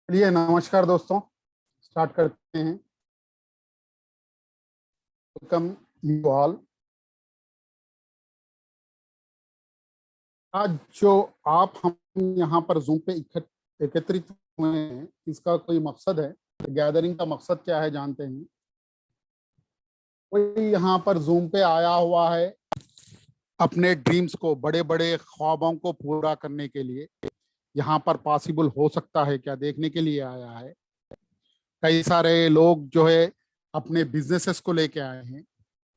चलिए नमस्कार दोस्तों, स्टार्ट करते हैं। Welcome you all. आज जो आप हम यहाँ पर जूम पे एकत्रित हुए हैं, इसका कोई मकसद है। गैदरिंग का मकसद क्या है जानते हैं। कोई यहाँ पर जूम पे आया हुआ है अपने ड्रीम्स को, बड़े बड़े ख्वाबों को पूरा करने के लिए। यहाँ पर पॉसिबल हो सकता है क्या देखने के लिए आया है। कई सारे लोग जो है अपने बिजनेसेस को लेके आए हैं,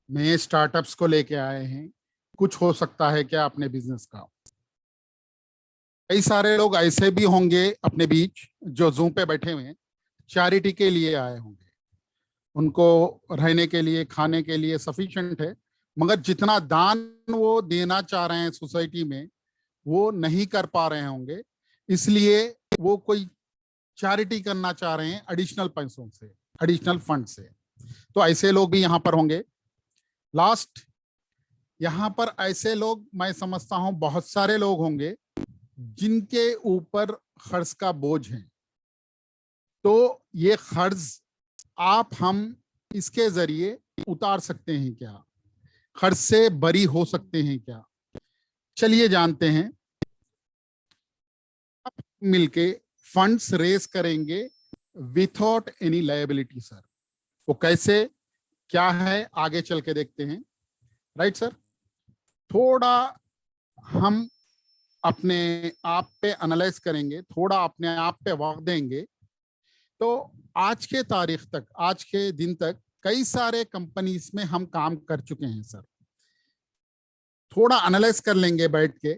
नए स्टार्टअप्स को लेके आए हैं। कुछ हो सकता है क्या अपने बिजनेस का। कई सारे लोग ऐसे भी होंगे अपने बीच जो जूम पे बैठे हुए हैं, चैरिटी के लिए आए होंगे। उनको रहने के लिए, खाने के लिए सफिशिएंट है, मगर जितना दान वो देना चाह रहे हैं सोसाइटी में, वो नहीं कर पा रहे होंगे। इसलिए वो कोई चैरिटी करना चाह रहे हैं एडिशनल पैसों से, एडिशनल फंड से। तो ऐसे लोग भी यहाँ पर होंगे। लास्ट, यहाँ पर ऐसे लोग मैं समझता हूं बहुत सारे लोग होंगे जिनके ऊपर खर्च का बोझ है। तो ये खर्च आप हम इसके जरिए उतार सकते हैं क्या, खर्च से बरी हो सकते हैं क्या। चलिए जानते हैं। आप मिलके फंड्स रेस करेंगे विथआउट एनी लायबिलिटी सर। वो कैसे, क्या है, आगे चल के देखते हैं। Right sir. थोड़ा हम अपने आप पे एनालाइज करेंगे, थोड़ा अपने आप पे वक्त देंगे। तो आज के तारीख तक, आज के दिन तक कई सारे कंपनीज में हम काम कर चुके हैं सर। थोड़ा एनालाइज कर लेंगे बैठ के,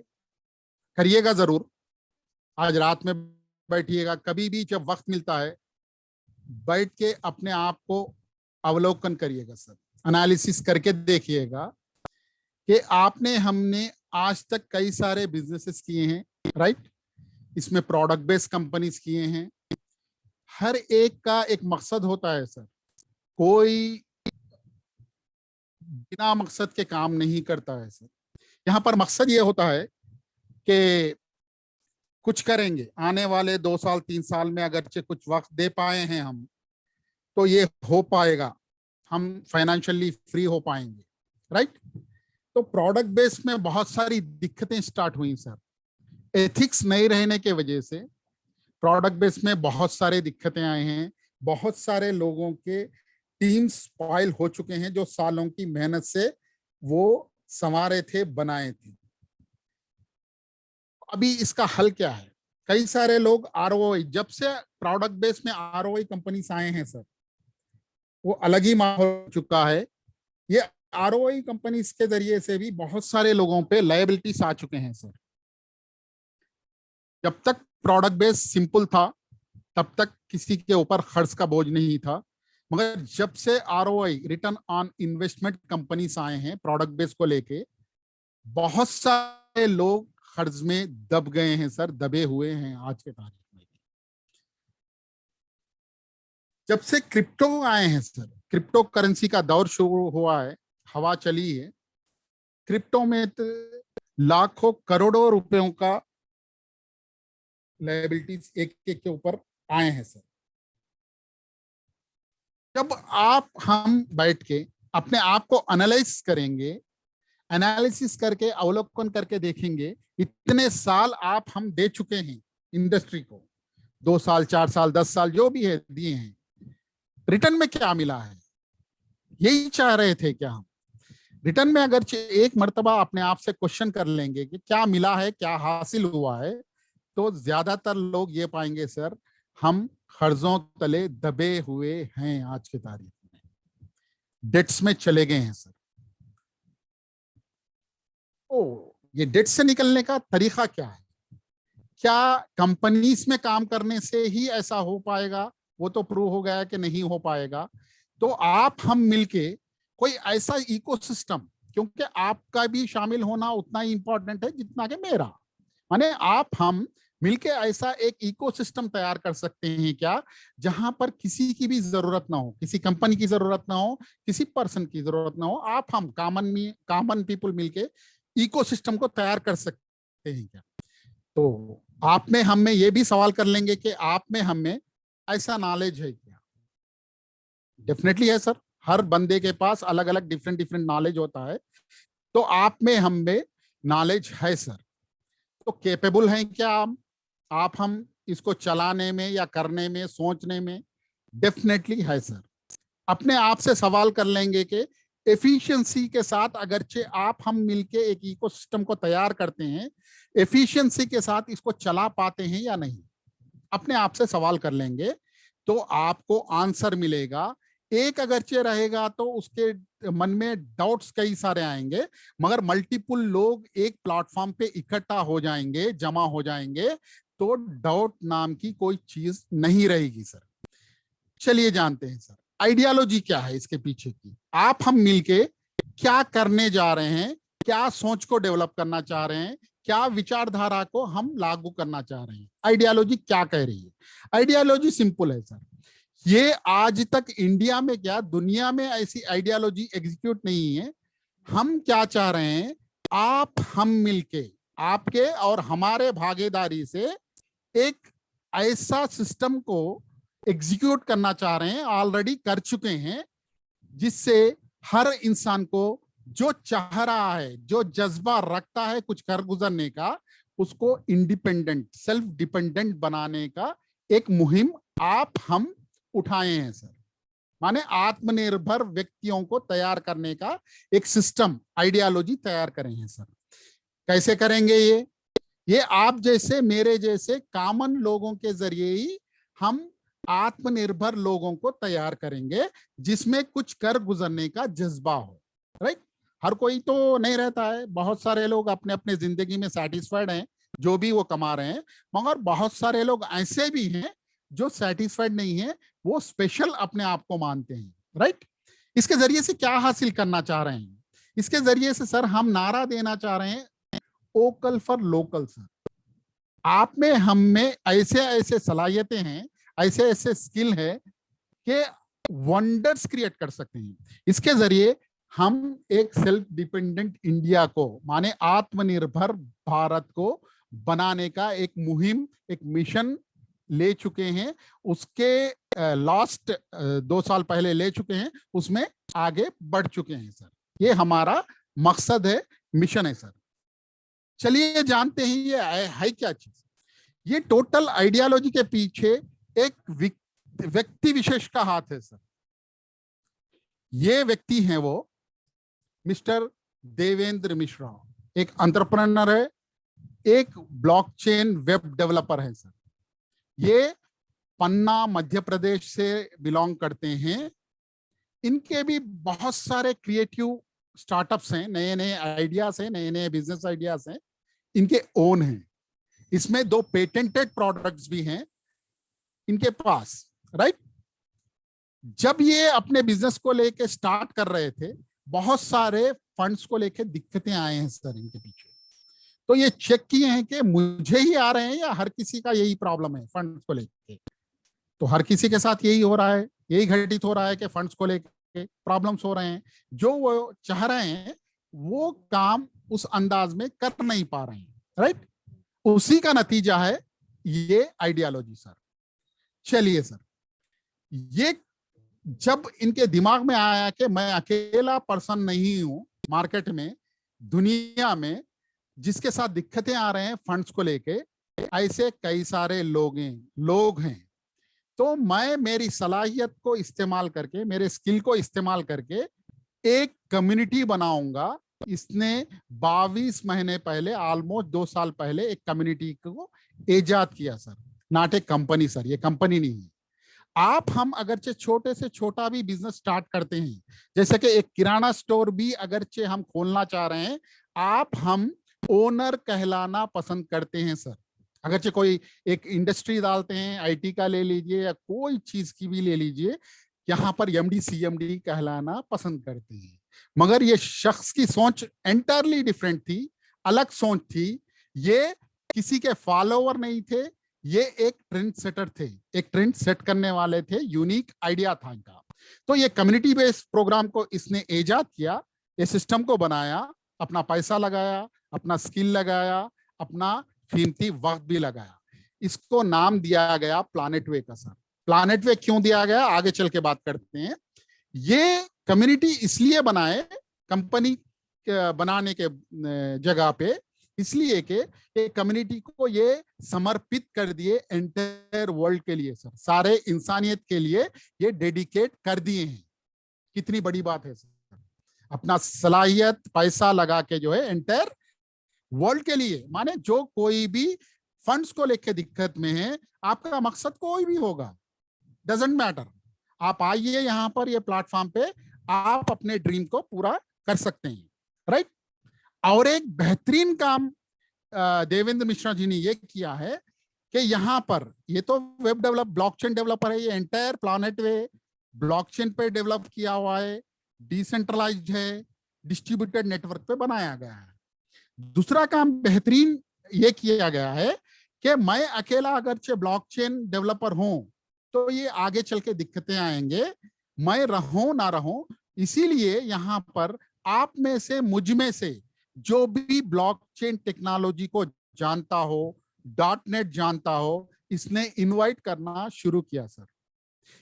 करिएगा जरूर। आज रात में बैठिएगा, कभी भी जब वक्त मिलता है बैठ के अपने आप को अवलोकन करिएगा सर। एनालिसिस करके देखिएगा कि आपने, हमने आज तक कई सारे बिजनेसेस किए हैं, राइट। इसमें प्रोडक्ट बेस्ड कंपनीज किए हैं। हर एक का एक मकसद होता है सर। कोई बिना मकसद के काम नहीं करता है सर। यहाँ पर मकसद ये होता है कि कुछ करेंगे आने वाले 2 साल 3 साल में, अगरचे कुछ वक्त दे पाए हैं हम, तो ये हो पाएगा, हम फाइनेंशियली फ्री हो पाएंगे, राइट। तो प्रोडक्ट बेस में बहुत सारी दिक्कतें स्टार्ट हुई सर। एथिक्स नहीं रहने के वजह से प्रोडक्ट बेस में बहुत सारे दिक्कतें आए हैं। बहुत सारे लोगों के टीम स्पॉइल हो चुके हैं, जो सालों की मेहनत से वो संवारे थे, बनाए थे। अभी इसका हल क्या है। कई सारे लोग आरओआई, जब से प्रोडक्ट बेस में आरओआई कंपनीज आए हैं सर, वो अलग ही माहौल हो चुका है। ये आरओआई कंपनीज के जरिए से भी बहुत सारे लोगों पे लायबिलिटीज आ चुके हैं सर। जब तक प्रोडक्ट बेस सिंपल था तब तक किसी के ऊपर खर्च का बोझ नहीं था, मगर जब से ROI, return on investment companies आए हैं प्रोडक्ट बेस को लेके, बहुत सारे लोग कर्ज में दब गए हैं सर, दबे हुए हैं आज के तारीख में। जब से क्रिप्टो आए हैं सर, क्रिप्टो करेंसी का दौर शुरू हुआ है, हवा चली है। क्रिप्टो में तो लाखों करोड़ों रुपयों का लायबिलिटीज एक एक के ऊपर आए हैं सर। जब आप हम बैठ के अपने आप को एनालाइज करेंगे, एनालिसिस करके अवलोकन करके देखेंगे, इतने साल आप हम दे चुके हैं इंडस्ट्री को, 2 साल 4 साल 10 साल जो भी है दिए हैं, रिटर्न में क्या मिला है, यही चाह रहे थे क्या हम। रिटर्न में अगर एक मर्तबा अपने आप से क्वेश्चन कर लेंगे कि क्या मिला है, क्या हासिल हुआ है, तो ज्यादातर लोग ये पाएंगे सर, हम कर्जों तले दबे हुए हैं आज के तारीख में, डेट्स में चले गए हैं सर। तो ये डेट से निकलने का तरीका क्या है। क्या कंपनीज में काम करने से ही ऐसा हो पाएगा, वो तो प्रूव हो गया कि नहीं हो पाएगा। तो आप हम मिलके कोई ऐसा इकोसिस्टम, क्योंकि आपका भी शामिल होना उतना ही इंपॉर्टेंट है जितना कि मेरा, माने आप हम मिलके ऐसा एक इकोसिस्टम तैयार कर सकते हैं क्या, जहां पर किसी की भी जरूरत ना हो, किसी कंपनी की जरूरत ना हो, किसी पर्सन की जरूरत ना हो, आप हम कॉमन पीपल मिलके इकोसिस्टम को तैयार कर सकते हैं क्या। तो आप में हम में ये भी सवाल कर लेंगे कि आप में हम में ऐसा नॉलेज है क्या? डेफिनेटली है सर, हर बंदे के पास अलग अलग डिफरेंट डिफरेंट नॉलेज होता है। तो आप में हम में नॉलेज है सर, तो कैपेबल हैं क्या आप हम इसको चलाने में या करने में, सोचने में? डेफिनेटली है सर। अपने आप से सवाल कर लेंगे कि एफिशिएंसी के साथ अगरचे आप हम मिलके एक इकोसिस्टम को तैयार करते हैं, एफिशिएंसी के साथ इसको चला पाते हैं या नहीं? अपने आप से सवाल कर लेंगे तो आपको आंसर मिलेगा। एक अगरचे रहेगा तो उसके मन में डाउट्स कई सारे आएंगे, मगर मल्टीपल लोग एक प्लेटफॉर्म पे इकट्ठा हो जाएंगे, जमा हो जाएंगे, तो डाउट नाम की कोई चीज नहीं रहेगी सर। चलिए जानते हैं सर, आइडियोलॉजी क्या है इसके पीछे की, आप हम मिलके क्या करने जा रहे हैं, क्या सोच को डेवलप करना चाह रहे हैं, क्या विचारधारा को हम लागू करना चाह रहे हैं, आइडियोलॉजी क्या कह रही है? आइडियोलॉजी सिंपल है सर, ये आज तक इंडिया में क्या दुनिया में ऐसी आइडियोलॉजी एग्जीक्यूट नहीं है। हम क्या चाह रहे हैं, आप हम मिलके आपके और हमारे भागीदारी से एक ऐसा सिस्टम को एग्जीक्यूट करना चाह रहे हैं, ऑलरेडी कर चुके हैं, जिससे हर इंसान को जो चाह रहा है, जो जज्बा रखता है कुछ कर गुजरने का, उसको इंडिपेंडेंट, सेल्फ डिपेंडेंट बनाने का एक मुहिम आप हम उठाए हैं सर। माने आत्मनिर्भर व्यक्तियों को तैयार करने का एक सिस्टम, आइडियोलॉजी तैयार करें हैं सर। कैसे करेंगे ये आप जैसे मेरे जैसे कॉमन लोगों के जरिए ही हम आत्मनिर्भर लोगों को तैयार करेंगे, जिसमें कुछ कर गुजरने का जज्बा हो। राइट, हर कोई तो नहीं रहता है, बहुत सारे लोग अपने अपने जिंदगी में सेटिस्फाइड हैं जो भी वो कमा रहे हैं, मगर बहुत सारे लोग ऐसे भी हैं जो सेटिस्फाइड नहीं है, वो स्पेशल अपने आप को मानते हैं। राइट, इसके जरिए से क्या हासिल करना चाह रहे हैं? इसके जरिए से सर हम नारा देना चाह रहे हैं, वोकल फॉर लोकल सर। आप में हम में ऐसे ऐसे सलाहियतें हैं, ऐसे ऐसे स्किल है कि वंडर्स क्रिएट कर सकते हैं। इसके जरिए हम एक सेल्फ डिपेंडेंट इंडिया को, माने आत्मनिर्भर भारत को बनाने का एक मुहिम, एक मिशन ले चुके हैं। उसके लास्ट 2 साल पहले ले चुके हैं, उसमें आगे बढ़ चुके हैं सर। ये हमारा मकसद है, मिशन है सर। चलिए जानते हैं ये है क्या चीज। ये टोटल आइडियोलॉजी के पीछे एक व्यक्ति विशेष का हाथ है सर। ये व्यक्ति हैं वो मिस्टर देवेंद्र मिश्रा, एक एंटरप्रेन्योर है, एक ब्लॉकचेन वेब डेवलपर है सर। ये पन्ना मध्य प्रदेश से बिलोंग करते हैं। इनके भी बहुत सारे क्रिएटिव स्टार्टअप्स हैं, नए नए आइडियाज हैं, नए नए बिजनेस आइडियाज हैं, इनके ओन हैं। इसमें 2 पेटेंटेड प्रोडक्ट्स भी हैं इनके पास। राइट, जब ये अपने बिजनेस को लेके स्टार्ट कर रहे थे, बहुत सारे फंड्स को लेके दिक्कतें आए हैं सर इनके पीछे। तो ये चेक किए हैं कि मुझे ही आ रहे हैं या हर किसी का यही प्रॉब्लम है फंड्स को लेके। तो हर किसी के साथ यही हो रहा है, यही घटित हो रहा है कि फंड्स को लेके प्रॉब्लम्स हो रहे हैं। जो वो चाह रहे हैं वो काम उस अंदाज में कर नहीं पा रहे हैं। राइट, उसी का नतीजा है ये आइडियोलॉजी सर। चलिए सर, ये जब इनके दिमाग में आया कि मैं अकेला पर्सन नहीं हूं मार्केट में, दुनिया में, जिसके साथ दिक्कतें आ रहे हैं फंड्स को लेके, ऐसे कई सारे लोग हैं, तो मैं मेरी सलाहियत को इस्तेमाल करके, मेरे स्किल को इस्तेमाल करके एक कम्युनिटी बनाऊंगा। इसने 22 महीने पहले, ऑलमोस्ट 2 साल पहले, एक कम्युनिटी को इजाद किया sir. Not a company sir, ये कंपनी नहीं है। आप हम अगरचे छोटे से छोटा भी बिजनेस स्टार्ट करते हैं, जैसे कि एक किराना स्टोर भी अगरचे हम खोलना चाह रहे हैं, आप हम ओनर कहलाना पसंद करते हैं सर। अगरचे कोई एक इंडस्ट्री डालते हैं, आईटी का ले लीजिए या कोई चीज की भी ले लीजिए, यहाँ पर एमडी सीएमडी कहलाना पसंद करते हैं। मगर ये शख्स की सोच एंटायरली डिफरेंट थी, अलग सोच थी। ये किसी के फॉलोवर नहीं थे, ये एक ट्रेंड सेटर थे, एक ट्रेंड सेट करने वाले थे, यूनिक आइडिया था इनका। तो ये कम्युनिटी बेस्ड प्रोग्राम को इसने इजाद किया, ये सिस्टम को बनाया, अपना पैसा लगाया, अपना स्किल लगाया, अपना कीमती वक्त भी लगाया। इसको नाम दिया गया प्लैनेट वे का सर। प्लैनेट वे क्यों दिया गया, आगे चल के बात करते हैं। ये कम्युनिटी इसलिए बनाए कंपनी बनाने के जगह पे, इसलिए कि कम्युनिटी को ये समर्पित कर दिए एंटायर वर्ल्ड के लिए सर, सारे इंसानियत के लिए ये डेडिकेट कर दिए हैं। कितनी बड़ी बात है सर, अपना सलाहियत पैसा लगा के जो है एंटायर वर्ल्ड के लिए। माने जो कोई भी फंड्स को लेके दिक्कत में है, आपका मकसद कोई भी होगा, डजेंट मैटर, आप आइए यहाँ पर, ये प्लेटफॉर्म पे आप अपने ड्रीम को पूरा कर सकते हैं, राइट। और एक बेहतरीन काम देवेंद्र मिश्रा जी ने ये किया है कि यहाँ पर, ये तो वेब डेवलप ब्लॉकचेन डेवलपर है, ये एंटायर प्लैनेट वे ब्लॉकचेन पे डेवलप किया हुआ है, डिसेंट्रलाइज्ड है, डिस्ट्रीब्यूटेड नेटवर्क पे बनाया गया है। दूसरा काम बेहतरीन ये किया गया है कि मैं अकेला अगरचे ब्लॉकचेन डेवलपर हूं तो ये आगे चल के दिक्कतें आएंगे, मैं रहूं ना रहूं, इसीलिए यहाँ पर आप में से, मुझ में से जो भी ब्लॉकचेन टेक्नोलॉजी को जानता हो, .NET जानता हो, इसने इनवाइट करना शुरू किया सर।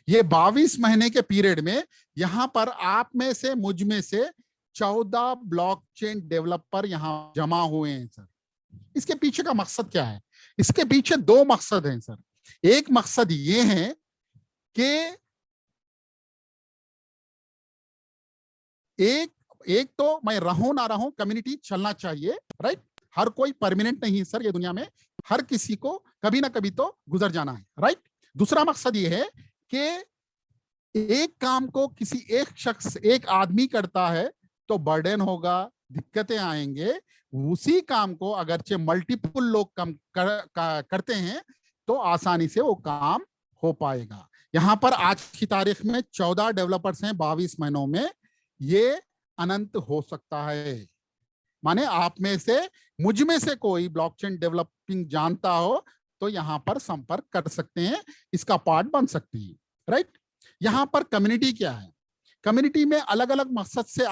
ये 22 महीने के पीरियड में यहाँ पर आप में से, मुझ में से 14 ब्लॉकचेन डेवलपर यहाँ जमा हुए हैं सर। इसके पीछे का मकसद क्या है? इसके पीछे दो मकसद हैं सर। एक मकसद ये है कि एक तो मैं रहूं ना रहूं, कम्युनिटी चलना चाहिए, राइट। हर कोई परमानेंट नहीं है सर ये दुनिया में, हर किसी को कभी ना कभी तो गुजर जाना है, राइट। दूसरा मकसद ये है कि एक काम को किसी एक शख्स, एक आदमी करता है तो बर्डन होगा, दिक्कतें आएंगे। उसी काम को अगरचे मल्टीपल लोग करते हैं तो आसानी से वो काम हो पाएगा। यहाँ पर आज की तारीख में 14 डेवलपर्स हैं 22 महीनों में, ये अनंत हो सकता है। माने आप में से, मुझ में से कोई ब्लॉकचेन डेवलपिंग जानता हो तो यहाँ पर संपर्क कर सकते हैं, इसका पार्ट बन सकते हैं, राइट। यहाँ पर कम्युनिटी क्या है? कम्युनिटी में अलग अलग मकसद से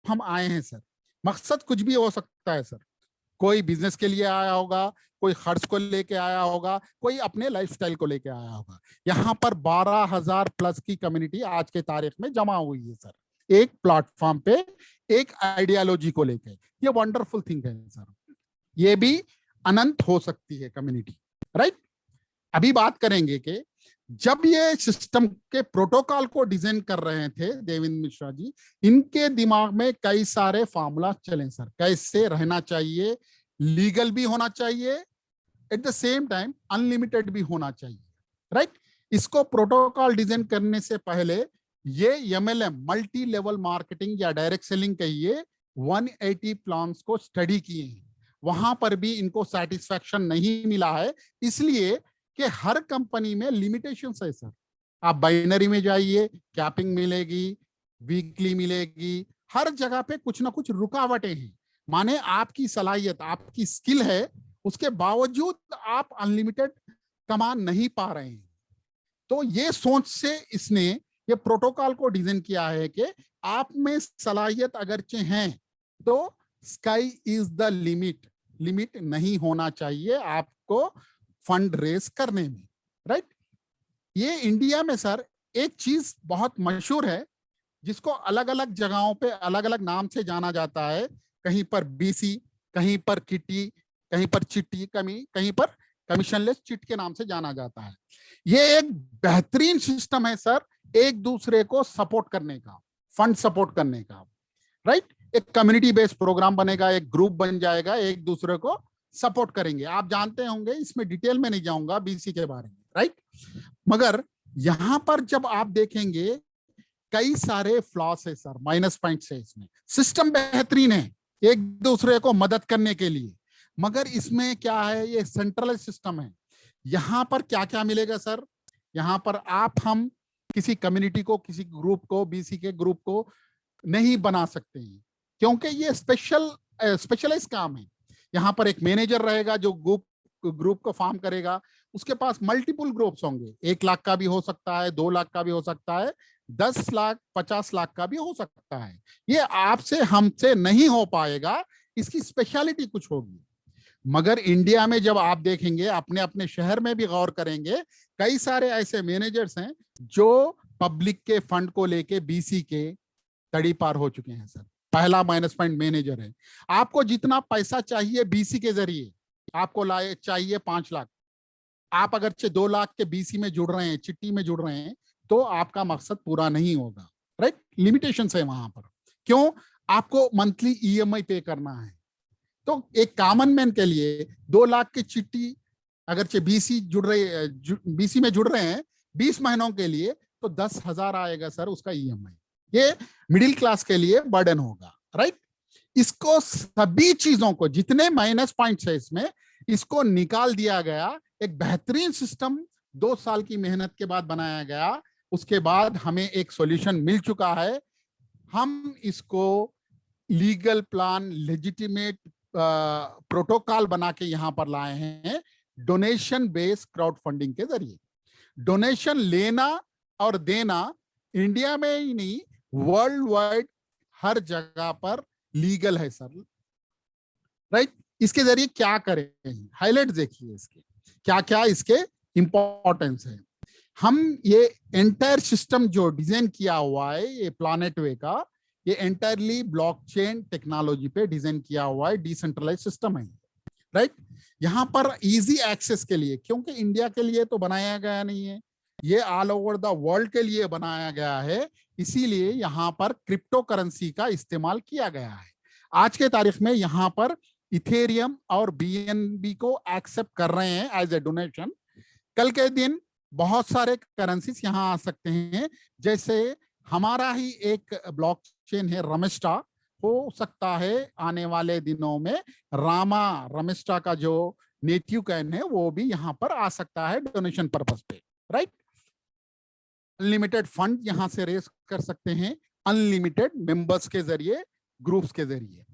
हम आए हैं सर। मकसद कुछ भी हो सकता है सर, कोई बिजनेस के लिए आया होगा, कोई खर्च को लेके आया होगा, कोई अपने लाइफस्टाइल को लेके आया होगा। यहाँ पर 12,000 प्लस की कम्युनिटी आज के तारीख में जमा हुई है सर, एक प्लेटफॉर्म पे, एक आइडियोलॉजी को लेकर। ये वंडरफुल थिंग है सर, ये भी अनंत हो सकती है कम्युनिटी, राइट। अभी बात करेंगे कि जब ये सिस्टम के प्रोटोकॉल को डिजाइन कर रहे थे देवेंद्र मिश्रा जी, इनके दिमाग में कई सारे फार्मूला चले सर, कैसे रहना चाहिए, लीगल भी होना चाहिए, at the same time unlimited भी होना चाहिए, राइट। इसको प्रोटोकॉल डिजाइन करने से पहले ये MLM, मल्टी लेवल मार्केटिंग या डायरेक्ट सेलिंग कहिए, 180 प्लान्स को स्टडी किए हैं। वहां पर भी इनको सेटिस्फैक्शन नहीं मिला है, इसलिए कि हर कंपनी में लिमिटेशंस है सर। आप बाइनरी में जाइए, कैपिंग मिलेगी, वीकली मिलेगी, हर जगह पे कुछ ना कुछ रुकावटें हैं। माने आपकी सलाहियत, आपकी स्किल है, उसके बावजूद आप अनलिमिटेड कमा नहीं पा रहे हैं। तो ये सोच से इसने ये प्रोटोकॉल को डिजाइन किया है कि आप में सलाहियत अगरचे हैं तो sky is the limit, limit नहीं होना चाहिए आपको फंड रेस करने में, राइट। ये इंडिया में सर एक चीज बहुत मशहूर है जिसको अलग अलग जगहों पे अलग अलग नाम से जाना जाता है, कहीं पर BC, कहीं पर किटी, कहीं पर चिट्टी, कहीं पर कमीशनलेस चिट के नाम से जाना जाता है। ये एक बेहतरीन सिस्टम है सर, एक दूसरे को सपोर्ट करने का, फंड सपोर्ट करने का, राइट। एक कम्युनिटी बेस्ड प्रोग्राम बनेगा, एक ग्रुप बन जाएगा, एक दूसरे को सपोर्ट करेंगे। आप जानते होंगे, इसमें डिटेल में नहीं जाऊंगा BC के बारे में, राइट। मगर यहां पर जब आप देखेंगे कई सारे फ्लॉस है सर, माइनस पॉइंट्स है इसमें। सिस्टम बेहतरीन है एक दूसरे को मदद करने के लिए, मगर इसमें क्या है, ये सेंट्रलाइज सिस्टम है। यहाँ पर क्या क्या मिलेगा सर? यहाँ पर हम किसी कम्युनिटी को, किसी ग्रुप को, BC के ग्रुप को नहीं बना सकते हैं, क्योंकि ये स्पेशलाइज काम है। यहाँ पर एक मैनेजर रहेगा जो ग्रुप को फॉर्म करेगा, उसके पास मल्टीपल ग्रुप्स होंगे, 1 लाख का भी हो सकता है, 2 लाख का भी हो सकता है, 10 लाख 50 लाख का भी हो सकता है। ये आपसे हमसे नहीं हो पाएगा, इसकी स्पेशलिटी कुछ होगी। मगर इंडिया में जब आप देखेंगे, अपने अपने शहर में भी गौर करेंगे, कई सारे ऐसे मैनेजर्स हैं जो पब्लिक के फंड को लेके बीसी के तड़ी पार हो चुके हैं सर। पहला माइनस पॉइंट मैनेजर है। आपको जितना पैसा चाहिए बीसी के जरिए, आपको लाए चाहिए 5 लाख, आप अगर 2 लाख के बीसी में जुड़ रहे हैं, चिट्ठी में जुड़ रहे हैं, तो आपका मकसद पूरा नहीं होगा। राइट, लिमिटेशन है वहां पर। क्यों? आपको मंथली ईएमआई पे करना है। तो एक कॉमन मैन के लिए 2 लाख की चिट्ठी अगर बीसी में जुड़ रहे हैं 20 महीनों के लिए, तो 10,000 आएगा सर उसका ईएमआई। ये मिडिल क्लास के लिए बर्डन होगा। राइट, इसको सभी चीजों को, जितने माइनस पॉइंट्स है इसमें, इसको निकाल दिया गया। एक बेहतरीन सिस्टम 2 साल की मेहनत के बाद बनाया गया। उसके बाद हमें एक सॉल्यूशन मिल चुका है। हम इसको लीगल प्लान, लेजिटिमेट प्रोटोकॉल बना के यहां पर लाए हैं, डोनेशन बेस्ड क्राउड फंडिंग के जरिए। डोनेशन लेना और देना इंडिया में ही नहीं, वर्ल्ड वाइड हर जगह पर लीगल है सर। राइट, इसके जरिए क्या करें, हाईलाइट देखिए इसके क्या क्या इसके इंपॉर्टेंस है। हम ये एंटायर सिस्टम जो डिजाइन किया हुआ है, ये प्लैनेट वे का, ये एंटायरली ब्लॉकचेन टेक्नोलॉजी पे डिजाइन किया हुआ है, डिसेंट्रलाइज सिस्टम है। राइट, यहाँ पर इजी एक्सेस के लिए, क्योंकि इंडिया के लिए तो बनाया गया नहीं है, ये ऑल ओवर द वर्ल्ड के लिए बनाया गया है, इसीलिए यहाँ पर क्रिप्टो करेंसी का इस्तेमाल किया गया है। आज के तारीख में यहाँ पर इथेरियम और बीएनबी को एक्सेप्ट कर रहे हैं एज ए डोनेशन। कल के दिन बहुत सारे करेंसीज यहाँ आ सकते हैं, जैसे हमारा ही एक ब्लॉकचेन है रमेस्टा, हो सकता है आने वाले दिनों में रामा रमेस्टा का जो नेटिव कॉइन है वो भी यहाँ पर आ सकता है डोनेशन पर्पस पे। राइट, अनलिमिटेड फंड यहाँ से रेस कर सकते हैं, अनलिमिटेड मेंबर्स के जरिए, ग्रुप्स के जरिए।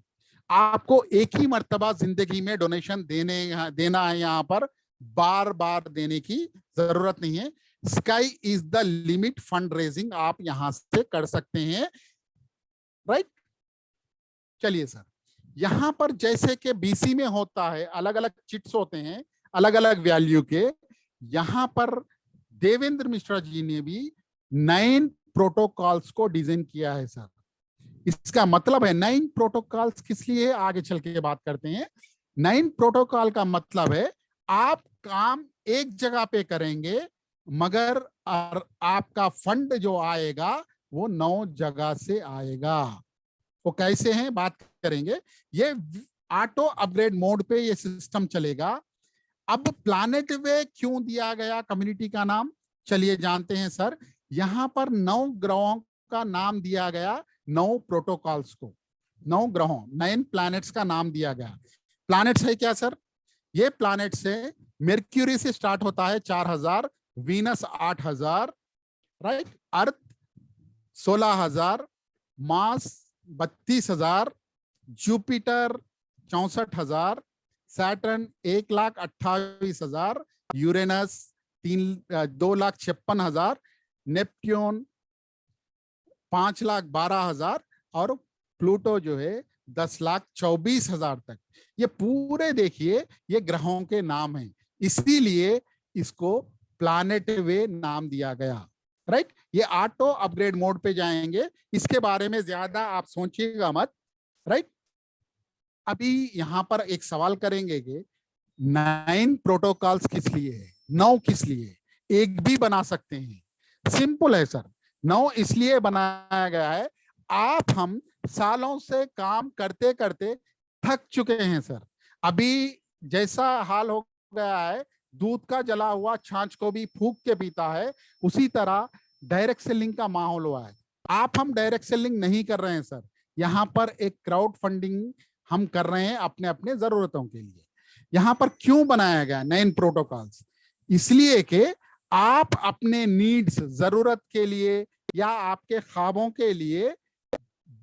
आपको एक ही मर्तबा जिंदगी में डोनेशन देना है, यहाँ पर बार बार देने की जरूरत नहीं है। Sky is the limit fund raising आप यहां से कर सकते हैं। राइट, चलिए सर, यहां पर जैसे कि बीसी में होता है, अलग अलग चिट्स होते हैं अलग अलग वैल्यू के, यहां पर देवेंद्र मिश्रा जी ने भी 9 प्रोटोकॉल्स को डिजाइन किया है सर। इसका मतलब है 9 प्रोटोकॉल्स किस लिए, आगे चल के बात करते हैं। 9 प्रोटोकॉल का मतलब है आप काम एक जगह पे करेंगे, मगर आपका फंड जो आएगा वो 9 जगह से आएगा। वो कैसे हैं बात करेंगे। ये ऑटो अपग्रेड मोड पे ये सिस्टम चलेगा। अब प्लैनेट वे क्यों दिया गया कम्युनिटी का नाम, चलिए जानते हैं सर। यहां पर 9 ग्रहों का नाम दिया गया, 9 प्रोटोकॉल्स को, 9 ग्रहों, 9 प्लैनेट्स का नाम दिया गया। प्लैनेट्स है क्या सर? ये प्लैनेट से मर्क्यूरी से स्टार्ट होता है 4000, वीनस 8000, राइट, अर्थ 16000, Mars 32000, Jupiter 64,000, Saturn 1,28,000, Uranus 2,56,000, Neptune 5,12,000 और प्लूटो जो है 10,24,000 तक। ये पूरे देखिए ये ग्रहों के नाम हैं, इसीलिए इसको प्लैनेट वे नाम दिया गया। राइट, ये ऑटो अपग्रेड मोड पे जाएंगे, इसके बारे में ज्यादा आप सोचिएगा मत। राइट, अभी यहां पर एक सवाल करेंगे कि 9 प्रोटोकॉल्स किस लिए है, 9 किस लिए, एक भी बना सकते हैं। सिंपल है सर, 9 इसलिए बनाया गया है, हम सालों से काम करते करते थक चुके हैं सर। अभी जैसा हाल हो गया है, दूध का जला हुआ छाछ को भी फूंक के पीता है, उसी तरह डायरेक्ट सेलिंग का माहौल हुआ है। हम डायरेक्ट सेलिंग नहीं कर रहे हैं सर, यहाँ पर एक क्राउड फंडिंग हम कर रहे हैं अपने अपने जरूरतों के लिए। यहाँ पर क्यों बनाया गया 9 प्रोटोकॉल्स, इसलिए कि आप अपने नीड्स, जरूरत के लिए या आपके ख्वाबों के लिए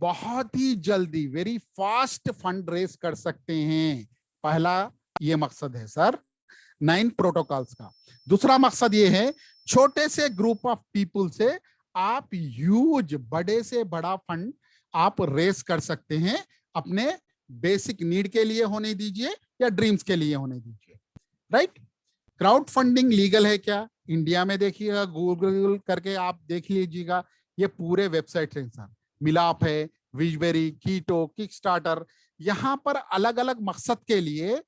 बहुत ही जल्दी, वेरी फास्ट फंड रेस कर सकते हैं। पहला ये मकसद है सर 9 प्रोटोकॉल्स का। दूसरा मकसद ये है, छोटे से ग्रुप ऑफ पीपल से आप ह्यूज, बड़े से बड़ा फंड आप रेस कर सकते हैं अपने बेसिक नीड के लिए होने दीजिए या ड्रीम्स के लिए होने दीजिए, राइट। क्राउड फंडिंग लीगल है क्या? इंडिया में देखिएगा, गूगल करके आप देख लीजिएगा, ये पूरे वेबसाइट हैं सर। मिलाप है, विजबेरी, कीटो, किकस्टार्टर, यहाँ पर अलग अलग मकसद के लिए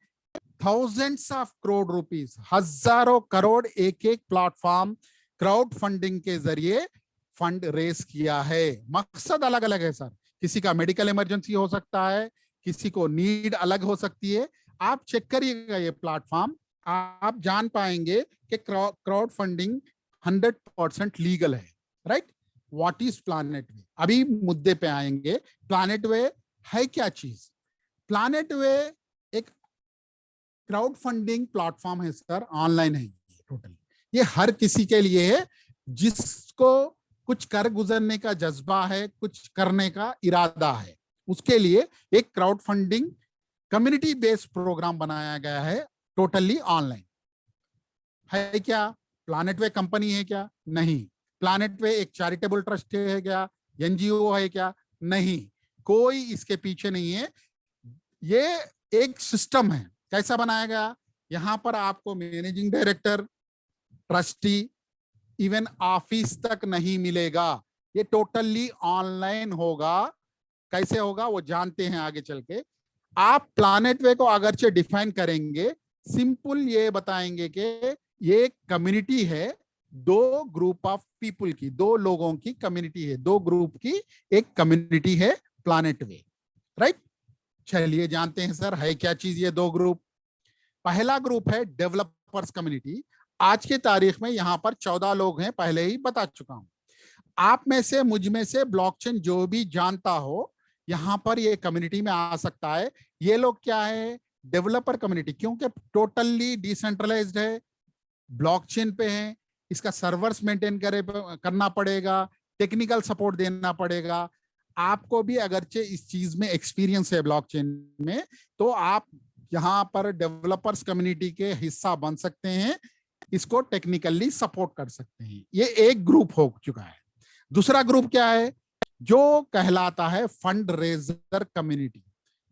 थाउजेंड्स ऑफ करोड़ रुपीस, हजारों करोड़ एक एक प्लेटफॉर्म क्राउड फंडिंग के जरिए फंड रेस किया है। मकसद अलग अलग है सर, किसी का मेडिकल इमरजेंसी हो सकता है, किसी को नीड अलग हो सकती है। आप चेक करिएगा ये प्लेटफॉर्म, आप जान पाएंगे कि क्राउड फंडिंग 100% लीगल है, राइट। व्हाट इज प्लैनेट वे? अभी मुद्दे पे आएंगे। प्लैनेट वे है क्या चीज? प्लैनेट वे एक क्राउड फंडिंग प्लेटफॉर्म है सर, ऑनलाइन है टोटली। ये हर किसी के लिए है जिसको कुछ कर गुजरने का जज्बा है, कुछ करने का इरादा है, उसके लिए एक crowd funding community based program बनाया गया है, टोटली ऑनलाइन है। क्या प्लैनेट वे कंपनी है क्या? नहीं। प्लैनेट वे एक चैरिटेबल ट्रस्ट है क्या? एनजीओ है क्या? नहीं, कोई इसके पीछे नहीं है। ये एक सिस्टम है। कैसा बनाया गया? यहां पर आपको managing director, trustee, even office तक नहीं मिलेगा। ये टोटली ऑनलाइन होगा। कैसे होगा वो जानते हैं आगे चल के। आप प्लैनेट वे को अगरचे डिफाइन करेंगे, सिंपल ये बताएंगे कि ये कम्युनिटी है, दो ग्रुप ऑफ पीपल की, दो लोगों की कम्युनिटी है, दो ग्रुप की एक कम्युनिटी है प्लैनेट वे, राइट। चलिए जानते हैं सर है क्या चीज ये दो ग्रुप। पहला ग्रुप है डेवलपर्स कम्युनिटी। आज के तारीख में यहां पर 14 लोग हैं, पहले ही बता चुका हूं। आप में से, मुझ में से ब्लॉकचेन जो भी जानता हो यहां पर ये कम्युनिटी में आ सकता है। ये लोग क्या है? डेवलपर कम्युनिटी, क्योंकि टोटली डिसेंट्रलाइज्ड है, ब्लॉकचेन पे है, इसका सर्वर्स मेंटेन करना पड़ेगा, टेक्निकल सपोर्ट देना पड़ेगा। आपको भी अगरचे इस चीज में एक्सपीरियंस है ब्लॉकचेन में, तो आप यहाँ पर डेवलपर्स कम्युनिटी के हिस्सा बन सकते हैं, इसको टेक्निकली सपोर्ट कर सकते हैं। ये एक ग्रुप हो चुका है। दूसरा ग्रुप क्या है? जो कहलाता है फंड रेजर कम्युनिटी,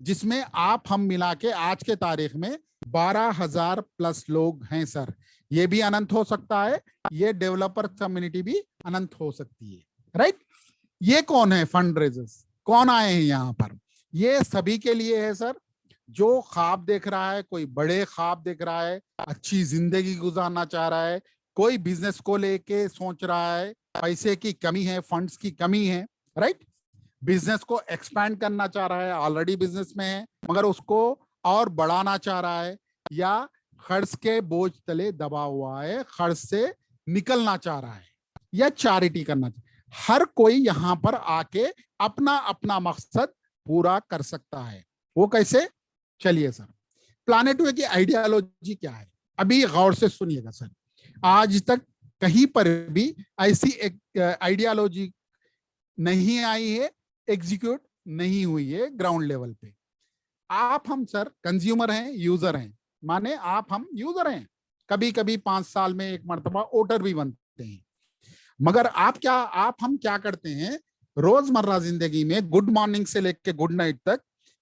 जिसमें आप हम मिला के आज के तारीख में 12,000 प्लस लोग हैं सर। ये भी अनंत हो सकता है, ये डेवलपर कम्युनिटी भी अनंत हो सकती है, राइट। ये कौन है फंड रेजर्स? कौन आए हैं यहाँ पर? ये सभी के लिए है सर, जो ख्वाब देख रहा है, कोई बड़े ख्वाब देख रहा है, अच्छी जिंदगी गुजारना चाह रहा है, कोई बिजनेस को लेके सोच रहा है, पैसे की कमी है, फंड्स की कमी है, राइट। बिजनेस को एक्सपैंड करना चाह रहा है, ऑलरेडी बिजनेस में है मगर उसको और बढ़ाना चाह रहा है, या खर्च के बोझ तले दबा हुआ है, खर्च से निकलना चाह रहा है, या चैरिटी करना चाह। हर कोई यहां पर आके अपना अपना मकसद पूरा कर सकता है। वो कैसे? चलिए सर, प्लैनेट वे की आइडियोलॉजी क्या है? अभी गौर से सुनिएगा सर। आज तक कहीं पर भी ऐसी एक आइडियोलॉजी नहीं आई है, एग्जीक्यूट नहीं हुई है ग्राउंड लेवल पे। आप हम सर कंज्यूमर हैं, यूजर हैं, माने आप हम यूजर हैं, कभी कभी 5 साल में एक मर्तबा वोटर भी बनते हैं, मगर आप हम क्या करते हैं रोजमर्रा जिंदगी में? गुड मॉर्निंग से लेकर गुड नाइट तक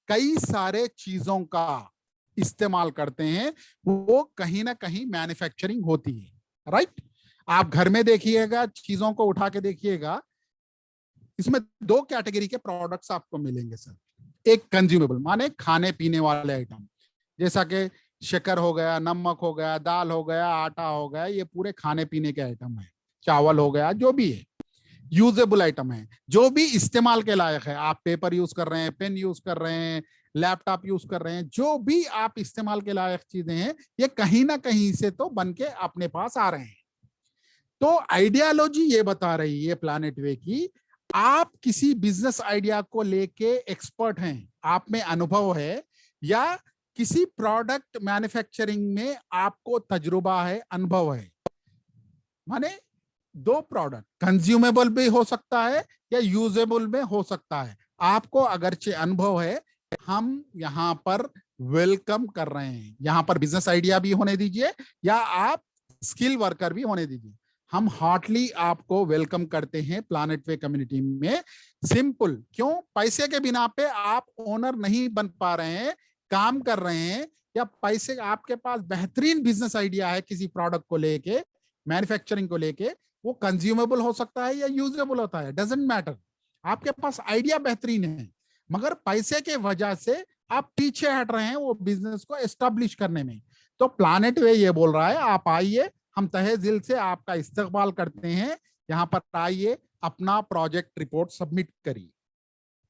कई सारे चीजों का इस्तेमाल करते हैं, वो कहीं ना कहीं मैन्युफैक्चरिंग होती है, राइट। आप घर में देखिएगा, चीजों को उठा के देखिएगा, इसमें 2 कैटेगरी के प्रोडक्ट्स आपको मिलेंगे सर। एक कंज्यूमेबल माने खाने पीने वाले आइटम, जैसा कि शक्कर हो गया, नमक हो गया, दाल हो गया, आटा हो गया, ये पूरे खाने पीने के आइटम है। चावल हो गया, जो भी है यूजेबल आइटम है, जो भी इस्तेमाल के लायक है। आप पेपर यूज कर रहे हैं, पेन यूज कर रहे हैं, लैपटॉप यूज कर रहे हैं, जो भी आप इस्तेमाल के लायक चीजें हैं, ये कहीं ना कहीं से तो बन के अपने पास आ रहे हैं। तो आइडियोलॉजी ये बता रही है प्लैनेट वे की, आप किसी बिजनेस आइडिया को लेके एक्सपर्ट हैं, आप में अनुभव है, या किसी प्रोडक्ट मैन्युफैक्चरिंग में आपको तजुर्बा है, अनुभव है, माने 2 प्रोडक्ट कंज्यूमेबल भी हो सकता है या यूजेबल में हो सकता है। आपको अगरचे अनुभव है, हम यहां पर वेलकम कर रहे हैं। यहां पर बिजनेस आइडिया भी होने दीजिए या आप स्किल वर्कर भी होने दीजिए, हम हार्टली आपको वेलकम करते हैं प्लैनेट वे कम्युनिटी में। सिंपल, क्यों? पैसे के बिना पे आप ओनर नहीं बन पा रहे हैं, काम कर रहे हैं, या पैसे आपके पास बेहतरीन बिजनेस आइडिया है किसी प्रोडक्ट को लेके, मैन्युफैक्चरिंग को लेके, वो कंज्यूमेबल हो सकता है या यूजेबल होता है, डजेंट मैटर। आपके पास आइडिया बेहतरीन है, मगर पैसे के वजह से आप पीछे हट रहे हैं वो बिजनेस को एस्टेब्लिश करने में। तो प्लैनेट वे ये बोल रहा है, आप आइए, हम तहे दिल से आपका इस्तकबाल करते हैं, यहाँ पर आइए, अपना प्रोजेक्ट रिपोर्ट सबमिट करिए,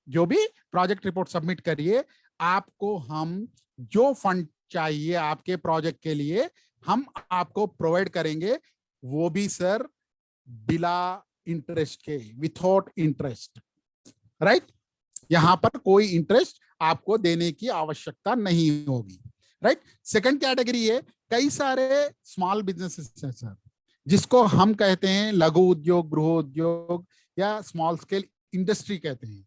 जो भी प्रोजेक्ट रिपोर्ट सबमिट करिए। आपको हम जो फंड चाहिए आपके प्रोजेक्ट के लिए हम आपको प्रोवाइड करेंगे, वो भी सर बिना इंटरेस्ट के, विथआउट इंटरेस्ट, राइट? यहां पर कोई इंटरेस्ट आपको देने की आवश्यकता नहीं होगी, राइट? सेकंड कैटेगरी है, कई सारे स्मॉल बिजनेसेस हैं सर, जिसको हम कहते हैं लघु उद्योग, गृह उद्योग या स्मॉल स्केल इंडस्ट्री कहते हैं।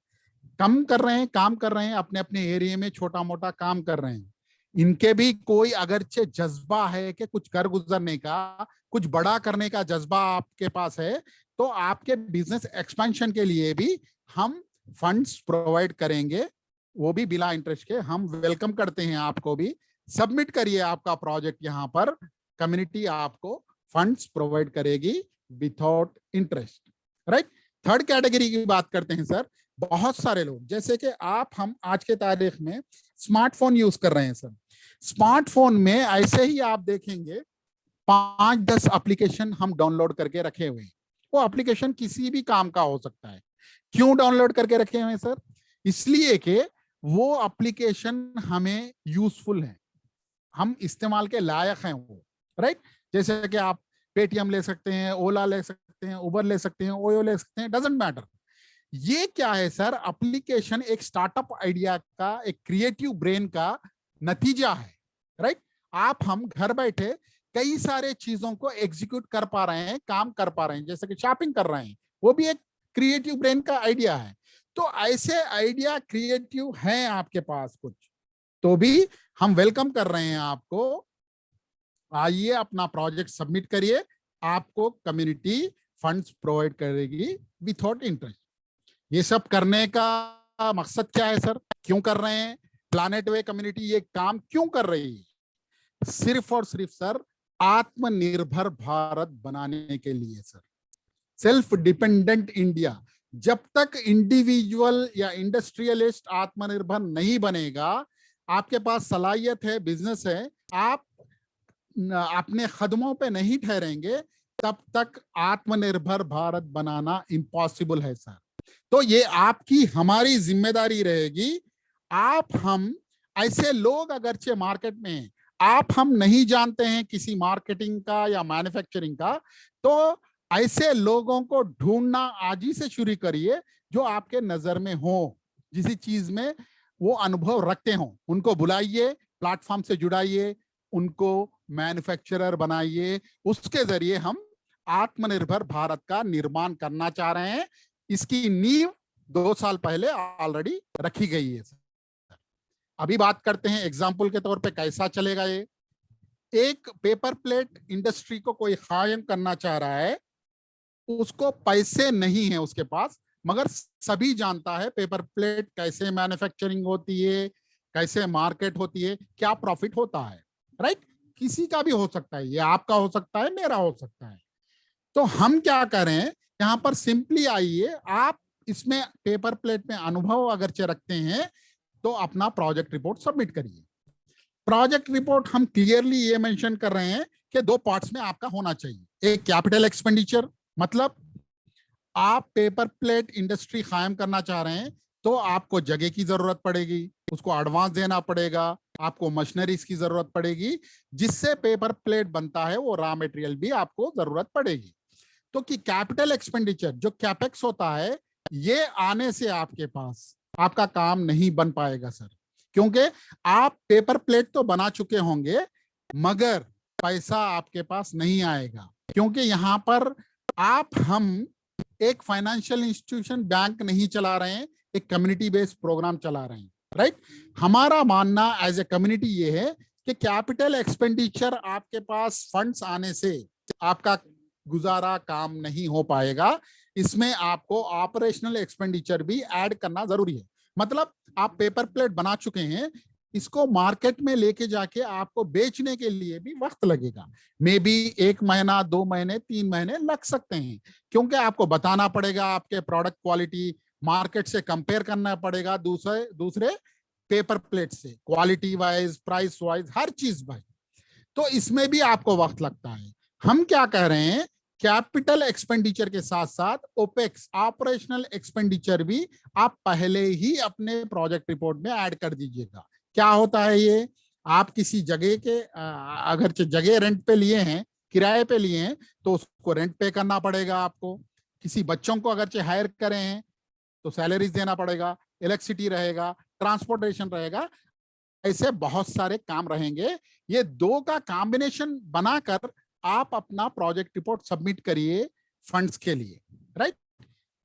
कम कर रहे हैं, काम कर रहे हैं, अपने अपने एरिया में छोटा मोटा काम कर रहे हैं। इनके भी कोई अगरचे जज्बा है कि कुछ कर गुजरने का, कुछ बड़ा करने का जज्बा आपके पास है, तो आपके बिजनेस एक्सपेंशन के लिए भी हम फंड्स प्रोवाइड करेंगे, वो भी बिना इंटरेस्ट के। हम वेलकम करते हैं आपको भी, सबमिट करिए आपका प्रोजेक्ट, यहाँ पर कम्युनिटी आपको फंड्स प्रोवाइड करेगी without interest, right? Third category की बात करते हैं सर। बहुत सारे लोग, जैसे कि हम आज के तारीख में स्मार्टफोन यूज कर रहे हैं सर। स्मार्टफोन में ऐसे ही आप देखेंगे 5-10 एप्लीकेशन हम डाउनलोड करके रखे हुए हैं। वो एप्लीकेशन किसी भी काम का हो सकता है। क्यों डाउनलोड करके रखे हुए हैं सर? इसलिए कि वो एप्लीकेशन हमें यूजफुल है, हम इस्तेमाल के लायक हैं वो, राइट? जैसे कि आप पेटीएम ले सकते हैं, ओला ले सकते हैं, उबर ले सकते हैं, ओयो ले सकते हैं, डजेंट मैटर। ये क्या है सर? एप्लीकेशन एक स्टार्टअप आइडिया का, एक क्रिएटिव ब्रेन का नतीजा है, राइट? हम घर बैठे कई सारे चीजों को एग्जीक्यूट कर पा रहे हैं, काम कर पा रहे हैं, जैसे कि शॉपिंग कर रहे हैं, वो भी एक क्रिएटिव ब्रेन का आइडिया है। तो ऐसे आइडिया क्रिएटिव हैं आपके पास कुछ, तो भी हम वेलकम कर रहे हैं आपको। आइए, अपना प्रोजेक्ट सबमिट करिए, आपको कम्युनिटी फंड्स प्रोवाइड करेगी विथआउट इंटरेस्ट। ये सब करने का मकसद क्या है सर? क्यों कर रहे हैं? प्लैनेट वे कम्युनिटी ये काम क्यों कर रही है? सिर्फ और सिर्फ सर आत्मनिर्भर भारत बनाने के लिए सर, सेल्फ डिपेंडेंट इंडिया। जब तक इंडिविजुअल या इंडस्ट्रियलिस्ट आत्मनिर्भर नहीं बनेगा, आपके पास सलाहियत है, बिजनेस है, आप अपने कदमों पे नहीं ठहरेंगे, तब तक आत्मनिर्भर भारत बनाना इम्पॉसिबल है सर। तो ये आपकी हमारी जिम्मेदारी रहेगी। हम ऐसे लोग अगरचे मार्केट में हम नहीं जानते हैं किसी मार्केटिंग का या मैन्युफैक्चरिंग का, तो ऐसे लोगों को ढूंढना आज ही से शुरू करिए, जो आपके नजर में हो, जिस चीज में वो अनुभव रखते हो, उनको बुलाइए, प्लेटफॉर्म से जुड़ाइए, उनको मैन्युफैक्चरर बनाइए। उसके जरिए हम आत्मनिर्भर भारत का निर्माण करना चाह रहे हैं। इसकी नींव 2 साल पहले ऑलरेडी रखी गई है। अभी बात करते हैं एग्जाम्पल के तौर पे कैसा चलेगा ये। एक पेपर प्लेट इंडस्ट्री को कोई कायम करना चाह रहा है, उसको पैसे नहीं है उसके पास, मगर सभी जानता है पेपर प्लेट कैसे मैन्युफैक्चरिंग होती है, कैसे मार्केट होती है, क्या प्रॉफिट होता है, राइट? किसी का भी हो सकता है, ये आपका हो सकता है, मेरा हो सकता है। तो हम क्या करें, यहाँ पर सिंपली आइए, आप इसमें पेपर प्लेट में अनुभव अगरचे रखते हैं तो अपना प्रोजेक्ट रिपोर्ट सबमिट करिए। प्रोजेक्ट रिपोर्ट हम क्लियरली ये मेंशन कर रहे हैं कि 2 पार्ट्स में आपका होना चाहिए। एक कैपिटल एक्सपेंडिचर, मतलब आप पेपर प्लेट इंडस्ट्री कायम करना चाह रहे हैं तो आपको जगह की जरूरत पड़ेगी, उसको एडवांस देना पड़ेगा, आपको मशीनरीज की जरूरत पड़ेगी, जिससे पेपर प्लेट बनता है, वो रॉ मटेरियल भी आपको जरूरत पड़ेगी। तो कि कैपिटल एक्सपेंडिचर जो कैपेक्स होता है, ये आने से आपके पास आपका काम नहीं बन पाएगा सर, क्योंकि आप पेपर प्लेट तो बना चुके होंगे, मगर पैसा आपके पास नहीं आएगा, क्योंकि यहाँ पर हम एक फाइनेंशियल इंस्टीट्यूशन, बैंक नहीं चला रहे हैं, एक कम्युनिटी बेस्ड प्रोग्राम चला रहे हैं, राइट? हमारा मानना एज ए कम्युनिटी ये है कि कैपिटल एक्सपेंडिचर आपके पास फंड्स आने से आपका गुजारा काम नहीं हो पाएगा। इसमें आपको ऑपरेशनल एक्सपेंडिचर भी ऐड करना जरूरी है। मतलब आप पेपर प्लेट बना चुके हैं, इसको मार्केट में लेके जाके आपको बेचने के लिए भी वक्त लगेगा। मे बी 1 महीना, 2 महीने, 3 महीने लग सकते हैं, क्योंकि आपको बताना पड़ेगा आपके प्रोडक्ट क्वालिटी, मार्केट से कंपेयर करना पड़ेगा दूसरे दूसरे पेपर प्लेट से, क्वालिटी वाइज, प्राइस वाइज, हर चीज वाइज। तो इसमें भी आपको वक्त लगता है। हम क्या कह रहे हैं, कैपिटल एक्सपेंडिचर के साथ साथ ओपेक्स, ऑपरेशनल एक्सपेंडिचर भी आप पहले ही अपने प्रोजेक्ट रिपोर्ट में ऐड कर दीजिएगा। क्या होता है ये, आप किसी जगह के अगर जगह रेंट पे लिए हैं, किराए पे लिए हैं, तो उसको रेंट पे करना पड़ेगा आपको। किसी बच्चों को अगर हायर करे हैं तो सैलरीज देना पड़ेगा, इलेक्ट्रिसिटी रहेगा, ट्रांसपोर्टेशन रहेगा, ऐसे बहुत सारे काम रहेंगे। ये दो का कॉम्बिनेशन बनाकर आप अपना प्रोजेक्ट रिपोर्ट सबमिट करिए फंड्स के लिए, राइट।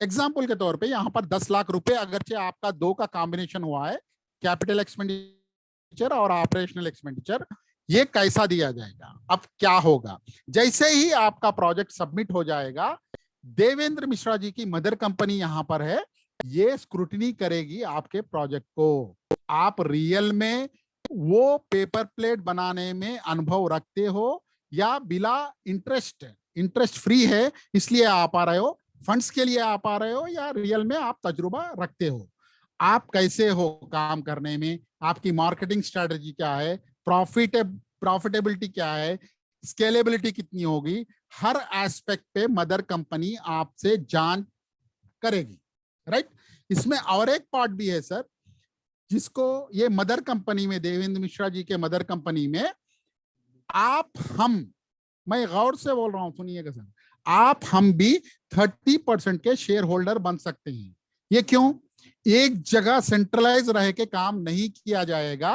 एग्जाम्पल के तौर पे यहाँ पर 10 लाख रुपए अगरचे आपका दो का कॉम्बिनेशन हुआ है, कैपिटल एक्सपेंडिचर और ऑपरेशनल एक्सपेंडिचर, ये कैसा दिया जाएगा। अब क्या होगा, जैसे ही आपका प्रोजेक्ट सबमिट हो जाएगा, देवेंद्र मिश्रा जी की मदर कंपनी यहाँ पर है, ये स्क्रूटनी करेगी आपके प्रोजेक्ट को। आप रियल में वो पेपर प्लेट बनाने में अनुभव रखते हो या बिना इंटरेस्ट फ्री है इसलिए आप आ रहे हो, फंड्स के लिए आप आ रहे हो, या रियल में आप तजुर्बा रखते हो, आप कैसे हो काम करने में, आपकी मार्केटिंग स्ट्रेटजी क्या है, प्रॉफिटेबिलिटी क्या है, स्केलेबिलिटी कितनी होगी, हर एस्पेक्ट पे मदर कंपनी आपसे जांच करेगी, राइट। इसमें और एक पार्ट भी है सर, जिसको ये मदर कंपनी में, देवेंद्र मिश्रा जी के मदर कंपनी में मैं गौर से बोल रहा हूं, सुनिएगा सर, आप हम भी 30% के शेयर होल्डर बन सकते हैं। ये क्यों, एक जगह सेंट्रलाइज रह के काम नहीं किया जाएगा,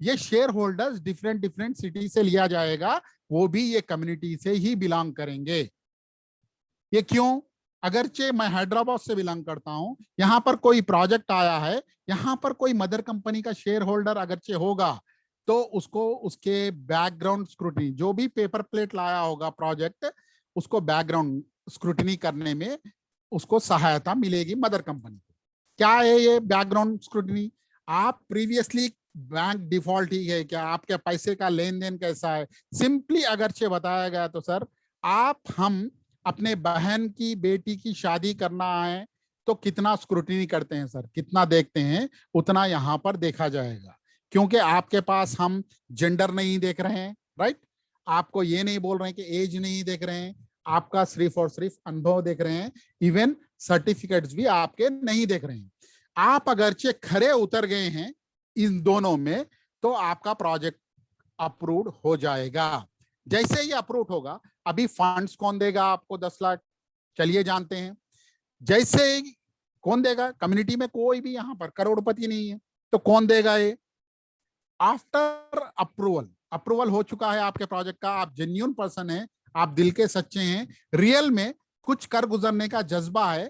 ये शेयर होल्डर्स डिफरेंट सिटी से लिया जाएगा, वो भी ये कम्युनिटी से ही बिलोंग करेंगे। ये क्यों, अगरचे मैं हैदराबाद से बिलोंग करता हूं, यहां पर कोई प्रोजेक्ट आया है, यहां पर कोई मदर कंपनी का शेयर होल्डर अगरचे होगा, तो उसको उसके बैकग्राउंड स्क्रूटनी, जो भी पेपर प्लेट लाया होगा प्रोजेक्ट, उसको बैकग्राउंड स्क्रूटनी करने में उसको सहायता मिलेगी मदर कंपनी को। क्या है ये बैकग्राउंड स्क्रूटनी, आप प्रीवियसली बैंक डिफॉल्ट ही है क्या, आपके पैसे का लेन देन कैसा है, सिंपली अगरचे बताया गया तो सर, आप हम अपने बहन की बेटी की शादी करना है तो कितना स्क्रूटनी करते हैं सर, कितना देखते हैं, उतना यहां पर देखा जाएगा। क्योंकि आपके पास हम जेंडर नहीं देख रहे हैं, राइट, आपको ये नहीं बोल रहे हैं कि एज नहीं देख रहे हैं, आपका सिर्फ और सिर्फ अनुभव देख रहे हैं, इवन सर्टिफिकेट्स भी आपके नहीं देख रहे हैं। आप अगरचे खरे उतर गए हैं इन दोनों में, तो आपका प्रोजेक्ट अप्रूव्ड हो जाएगा। जैसे ही अप्रूव होगा, अभी फंड्स कौन देगा आपको 10 लाख, चलिए जानते हैं। जैसे ही कौन देगा, कम्युनिटी में कोई भी यहाँ पर करोड़पति नहीं है, तो कौन देगा ये, आफ्टर अप्रूवल हो चुका है आपके प्रोजेक्ट का, आप जेन्युइन पर्सन है, आप दिल के सच्चे हैं, रियल में कुछ कर गुजरने का जज्बा है,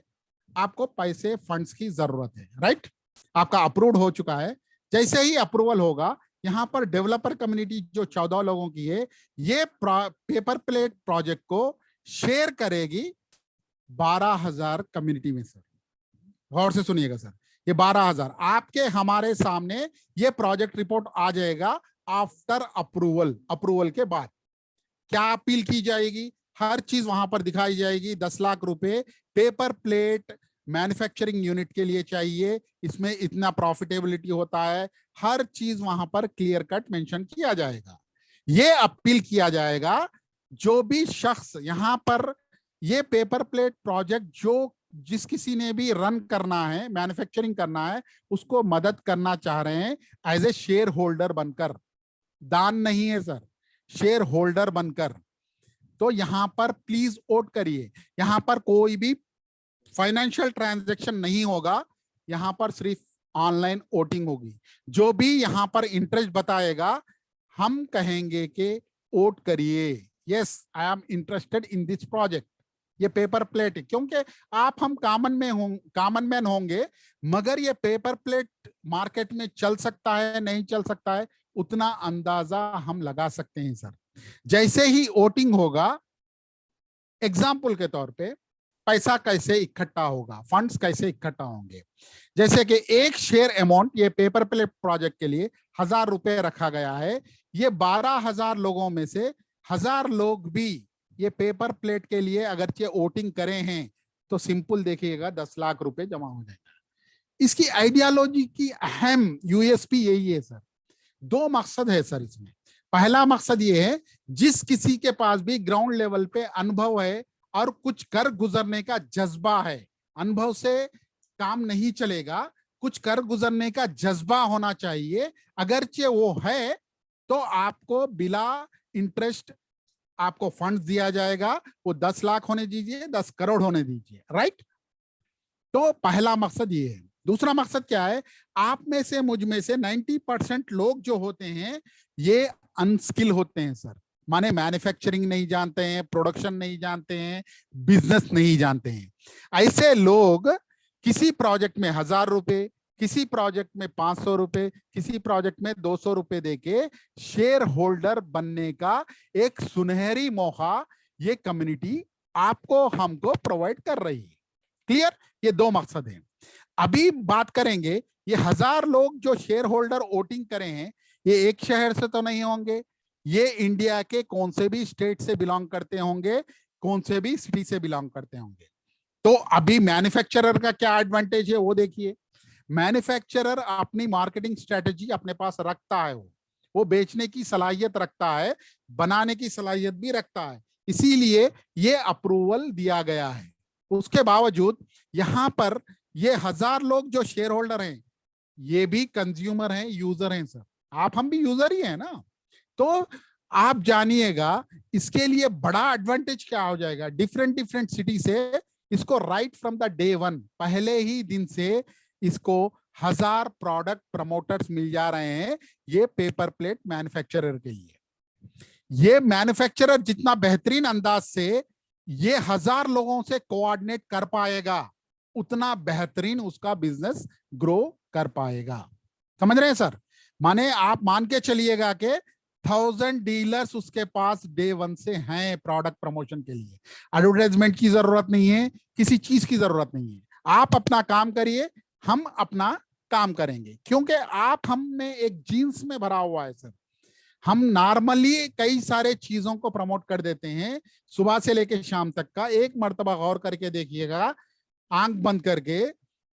आपको पैसे फंड्स की जरूरत है, राइट, आपका अप्रूव्ड हो चुका है। जैसे ही अप्रूवल होगा, यहाँ पर डेवलपर कम्युनिटी जो 14 लोगों की है, ये पेपर प्लेट प्रोजेक्ट को शेयर करेगी 12,000 कम्युनिटी में सर। गौर से सुनिएगा सर, ये 12,000 आपके हमारे सामने ये प्रोजेक्ट रिपोर्ट आ जाएगा आफ्टर अप्रूवल के बाद। क्या अपील की जाएगी, हर चीज वहां पर दिखाई जाएगी। 10 लाख रुपए पेपर प्लेट मैन्युफैक्चरिंग यूनिट के लिए चाहिए, इसमें इतना प्रॉफिटेबिलिटी होता है, हर चीज वहां पर क्लियर कट मेंशन किया जाएगा। ये अपील किया जाएगा, जो भी शख्स यहां पर ये पेपर प्लेट प्रोजेक्ट जो जिस किसी ने भी रन करना है, मैन्युफैक्चरिंग करना है, उसको मदद करना चाह रहे हैं एज ए शेयर होल्डर बनकर, दान नहीं है सर, शेयर होल्डर बनकर, तो यहां पर प्लीज वोट करिए। यहां पर कोई भी फाइनेंशियल ट्रांजैक्शन नहीं होगा, यहां पर सिर्फ ऑनलाइन वोटिंग होगी। जो भी यहां पर इंटरेस्ट बताएगा, हम कहेंगे कि वोट करिए, yes I am interested in this project. ये पेपर प्लेट है, क्योंकि आप हम कॉमन मैन होंगे, मगर ये पेपर प्लेट मार्केट में चल सकता है नहीं चल सकता है, उतना अंदाजा हम लगा सकते हैं सर। जैसे ही वोटिंग होगा, एग्जाम्पल के तौर पे पैसा कैसे इकट्ठा होगा, फंड्स कैसे इकट्ठा होंगे। जैसे कि एक शेयर अमाउंट, ये पेपर प्लेट प्रोजेक्ट के लिए 1000 रुपए रखा गया है। ये 12,000 लोगों में से 1000 लोग भी ये पेपर प्लेट के लिए अगरचे वोटिंग करे हैं तो सिंपल देखिएगा 10 लाख रुपए जमा हो जाएगा। इसकी आइडियोलॉजी की अहम यूएसपी यही है सर। दो मकसद है सर इसमें। पहला मकसद ये है, जिस किसी के पास भी ग्राउंड लेवल पे अनुभव है और कुछ कर गुजरने का जज्बा है, अनुभव से काम नहीं चलेगा, कुछ कर गुजरने का जज्बा होना चाहिए। अगरचे वो है तो आपको बिला इंटरेस्ट आपको फंड दिया जाएगा। वो 10 लाख होने दीजिए, 10 करोड़ होने दीजिए, राइट। तो पहला मकसद ये है। दूसरा मकसद क्या है, आप में से मुझ में से 90% लोग जो होते हैं ये अनस्किल होते हैं सर। माने मैन्युफैक्चरिंग नहीं जानते हैं, प्रोडक्शन नहीं जानते हैं, बिजनेस नहीं जानते हैं। ऐसे लोग किसी प्रोजेक्ट में 1000 रुपए, किसी प्रोजेक्ट में 500 रुपए, किसी प्रोजेक्ट में 200 रुपए देके शेयर होल्डर बनने का एक सुनहरी मौका ये कम्युनिटी आपको हमको प्रोवाइड कर रही है। क्लियर? ये दो मकसद हैं। अभी बात करेंगे, ये 1000 लोग जो शेयर होल्डर वोटिंग करे हैं, ये एक शहर से तो नहीं होंगे, ये इंडिया के कौन से भी स्टेट से बिलोंग करते होंगे, कौन से भी सिटी से बिलोंग करते होंगे। तो अभी मैन्युफैक्चरर का क्या एडवांटेज है वो देखिए। मैन्युफैक्चरर अपनी मार्केटिंग स्ट्रेटेजी अपने पास रखता है, वो बेचने की सलाहियत रखता है, बनाने की सलाहियत भी रखता है, इसीलिए ये अप्रूवल दिया गया है। उसके बावजूद यहां पर ये 1000 लोग जो शेयर होल्डर हैं ये भी कंज्यूमर हैं, यूजर हैं सर। आप हम भी यूजर ही हैं ना। तो आप जानिएगा इसके लिए बड़ा एडवांटेज क्या हो जाएगा। डिफरेंट डिफरेंट सिटी से इसको right from the day one, पहले ही दिन से इसको 1000 प्रोडक्ट प्रमोटर्स मिल जा रहे हैं ये पेपर प्लेट मैन्युफैक्चरर के लिए। ये मैन्युफैक्चरर जितना बेहतरीन अंदाज से ये 1000 लोगों से कोऑर्डिनेट कर पाएगा, उतना बेहतरीन उसका बिजनेस ग्रो कर पाएगा। समझ रहे हैं सर? माने आप मान के चलिएगा कि 1000 डीलर्स उसके पास डे वन से हैं प्रोडक्ट प्रमोशन के लिए। एडवर्टाइजमेंट की जरूरत नहीं है, किसी चीज की जरूरत नहीं है। आप अपना काम करिए, हम अपना काम करेंगे, क्योंकि आप हम में एक जीन्स में भरा हुआ है सर। हम नॉर्मली कई सारे चीजों को प्रमोट कर देते हैं सुबह से लेकर शाम तक का। एक मर्तबा गौर करके देखिएगा, आंख बंद करके,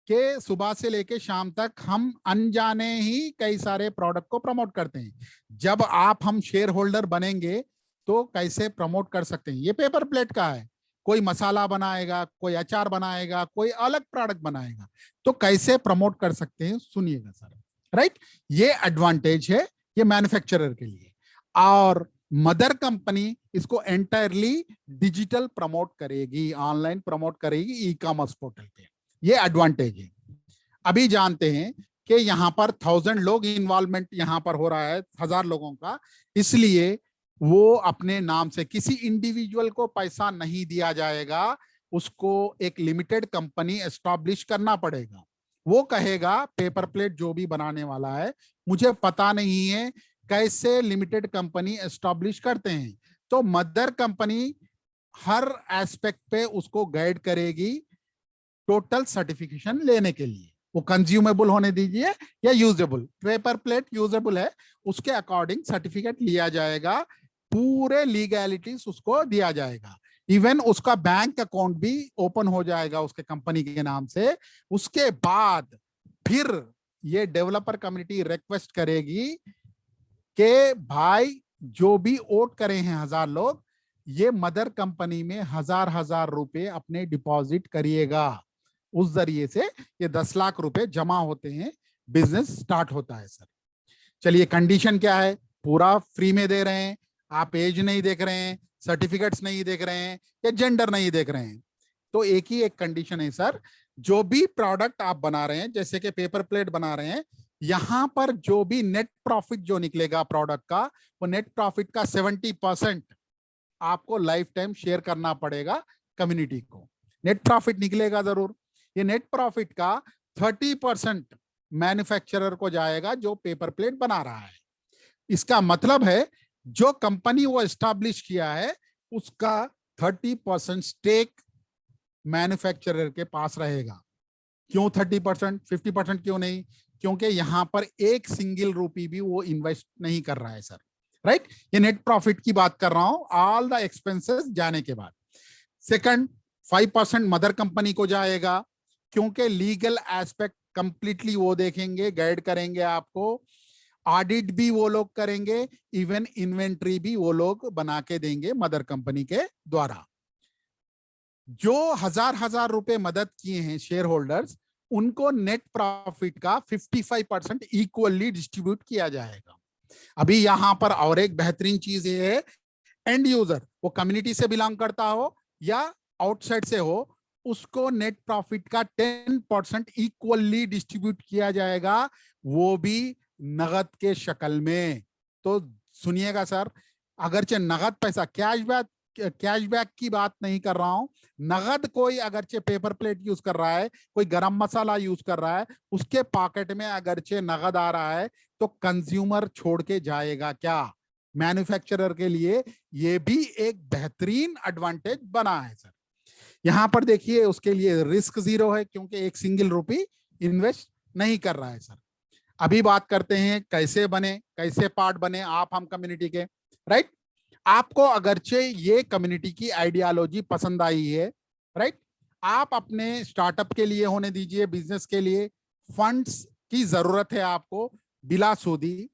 कि सुबह से लेके शाम तक हम अनजाने ही कई सारे प्रोडक्ट को प्रमोट करते हैं। जब आप हम शेयर होल्डर बनेंगे तो कैसे प्रमोट कर सकते हैं। ये पेपर प्लेट का है, कोई मसाला बनाएगा, कोई अचार बनाएगा, कोई अलग प्रोडक्ट बनाएगा, तो कैसे प्रमोट कर सकते हैं सुनिएगा सर, राइट। ये एडवांटेज है ये मैन्युफैक्चरर के लिए। और मदर कंपनी इसको एंटायरली डिजिटल प्रमोट करेगी, ऑनलाइन प्रमोट करेगी, ई कॉमर्स पोर्टल पे। ये एडवांटेज है। अभी जानते हैं कि यहाँ पर 1000 लोग इन्वॉल्वमेंट यहाँ पर हो रहा है, 1000 लोगों का, इसलिए वो अपने नाम से किसी इंडिविजुअल को पैसा नहीं दिया जाएगा, उसको एक लिमिटेड कंपनी एस्टैब्लिश करना पड़ेगा। वो कहेगा पेपर प्लेट जो भी बनाने वाला है, मुझे पता नहीं है कैसे लिमिटेड कंपनी एस्टैब्लिश करते हैं, तो मदर कंपनी हर एस्पेक्ट पे उसको गाइड करेगी टोटल सर्टिफिकेशन लेने के लिए। वो कंज्यूमेबल होने दीजिए या यूजेबल, पेपर प्लेट यूजेबल है उसके अकॉर्डिंग सर्टिफिकेट लिया जाएगा, पूरे लीगैलिटीज उसको दिया जाएगा। इवन उसका बैंक अकाउंट भी ओपन हो जाएगा उसके कंपनी के नाम से। उसके बाद फिर ये डेवलपर कम्युनिटी रिक्वेस्ट करेगी कि भाई जो भी वोट करे हैं 1000 लोग, ये मदर कंपनी में 1000 रुपए अपने डिपॉजिट करिएगा। उस जरिए से ये 10 लाख रुपए जमा होते हैं, बिजनेस स्टार्ट होता है सर। चलिए कंडीशन क्या है, पूरा फ्री में दे रहे हैं, आप एज नहीं देख रहे हैं, सर्टिफिकेट्स नहीं देख रहे हैं, या जेंडर नहीं देख रहे हैं। तो एक ही एक कंडीशन है सर, जो भी प्रोडक्ट आप बना रहे हैं, जैसे कि पेपर प्लेट बना रहे हैं, यहां पर जो भी नेट प्रॉफिट जो निकलेगा प्रोडक्ट का, वो नेट प्रॉफिट का 70% आपको लाइफ टाइम शेयर करना पड़ेगा कम्युनिटी को। नेट प्रॉफिट निकलेगा जरूर। ये नेट प्रॉफिट का 30% मैन्युफैक्चरर को जाएगा जो पेपर प्लेट बना रहा है। इसका मतलब है जो कंपनी वो एस्टैब्लिश किया है उसका 30% स्टेक मैन्युफैक्चरर के पास रहेगा। क्यों 30%, 50% क्यों नहीं? क्योंकि यहां पर एक सिंगल रुपी भी वो इन्वेस्ट नहीं कर रहा है सर, राइट? ये नेट प्रॉफिट की बात कर रहा हूं, ऑल द एक्सपेंसेस जाने के बाद। सेकंड, 5% मदर कंपनी को जाएगा, क्योंकि लीगल एस्पेक्ट कंप्लीटली वो देखेंगे, गाइड करेंगे आपको, ऑडिट भी वो लोग करेंगे, इवन इन्वेंट्री भी वो लोग बना के देंगे मदर कंपनी के द्वारा। जो हजार रुपए मदद किए हैं शेयर होल्डर्स, उनको नेट प्रॉफिट का 55% इक्वली डिस्ट्रीब्यूट किया जाएगा। अभी यहां पर और एक बेहतरीन चीज ये है, एंड यूजर, वो कम्युनिटी से बिलोंग करता हो या आउटसाइड से हो, उसको नेट प्रॉफिट का 10% इक्वली डिस्ट्रीब्यूट किया जाएगा, वो भी नगद के शक्ल में। तो सुनिएगा सर, अगरचे नगद पैसा, कैशबैक की बात नहीं कर रहा हूं, नगद कोई अगरचे पेपर प्लेट यूज कर रहा है, कोई गरम मसाला यूज कर रहा है, उसके पॉकेट में अगरचे नगद आ रहा है, तो कंज्यूमर छोड़ के जाएगा क्या? मैन्युफैक्चरर के लिए ये भी एक बेहतरीन एडवांटेज बना है सर। यहां पर देखिए, उसके लिए रिस्क जीरो है, क्योंकि एक सिंगल रुपी इन्वेस्ट नहीं कर रहा है सर। अभी बात करते हैं कैसे बने, कैसे पार्ट बने आप हम कम्युनिटी के, राइट? आपको अगरचे ये कम्युनिटी की आइडियोलॉजी पसंद आई है, राइट, आप अपने स्टार्टअप के लिए होने दीजिए, बिजनेस के लिए फंड्स की जरूरत है आपको बिला सूदी।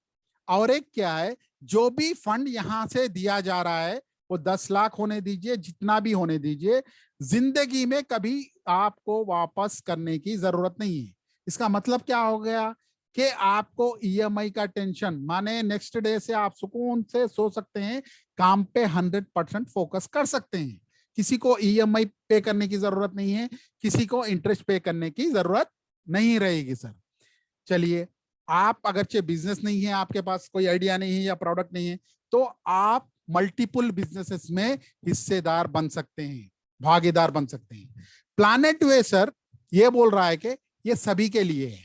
और एक क्या है, जो भी फंड यहां से दिया जा रहा है वो 10 लाख होने दीजिए, जितना भी होने दीजिए, जिंदगी में कभी आपको वापस करने की जरूरत नहीं है। इसका मतलब क्या हो गया कि आपको ईएमआई का टेंशन, माने नेक्स्ट डे से आप सुकून से सो सकते हैं, काम पे 100% फोकस कर सकते हैं। किसी को ईएमआई पे करने की जरूरत नहीं है, किसी को इंटरेस्ट पे करने की जरूरत नहीं रहेगी सर। चलिए, आप अगरचे बिजनेस नहीं है, आपके पास कोई आइडिया नहीं है या प्रोडक्ट नहीं है, तो आप मल्टीपल बिजनेसेस में हिस्सेदार बन सकते हैं, भागीदार बन सकते हैं। प्लैनेट वे सर ये बोल रहा है कि ये सभी के लिए है,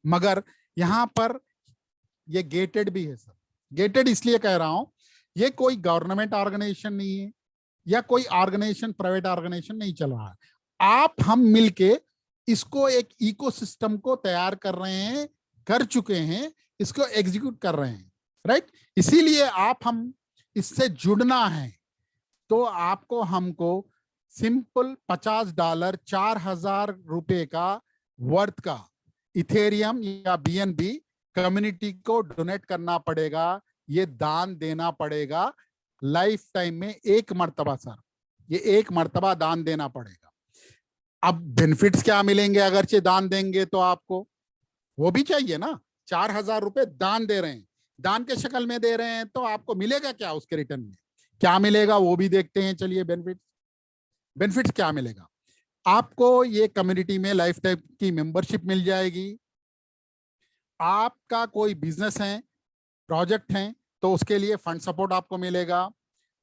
मगर यहां पर ये गेटेड भी है सर। गेटेड इसलिए कह रहा हूं, ये कोई गवर्नमेंट ऑर्गेनाइजेशन नहीं है या कोई ऑर्गेनाइजेशन, प्राइवेट ऑर्गेनाइजेशन नहीं चल रहा है। आप हम मिलके इसको एक इकोसिस्टम को तैयार कर रहे हैं, कर चुके हैं, इसको एग्जीक्यूट कर रहे हैं, राइट? इसीलिए आप हम इससे जुड़ना है, तो आपको हमको सिंपल $50 4,000 रुपए का वर्थ का इथेरियम या बीएनबी कम्युनिटी को डोनेट करना पड़ेगा, ये दान देना पड़ेगा लाइफ टाइम में एक मर्तबा सर, ये एक मर्तबा दान देना पड़ेगा। अब बेनिफिट्स क्या मिलेंगे अगरचे दान देंगे तो आपको वो भी चाहिए ना। 4,000 रुपए दान दे रहे हैं, दान के शक्ल में दे रहे हैं, तो आपको मिलेगा क्या उसके रिटर्न में? क्या मिलेगा वो भी देखते हैं। चलिए, बेनिफिट्स क्या मिलेगा आपको? ये कम्युनिटी में लाइफ टाइम की मेंबरशिप मिल जाएगी। आपका कोई बिजनेस है, प्रोजेक्ट है, तो उसके लिए फंड सपोर्ट आपको मिलेगा।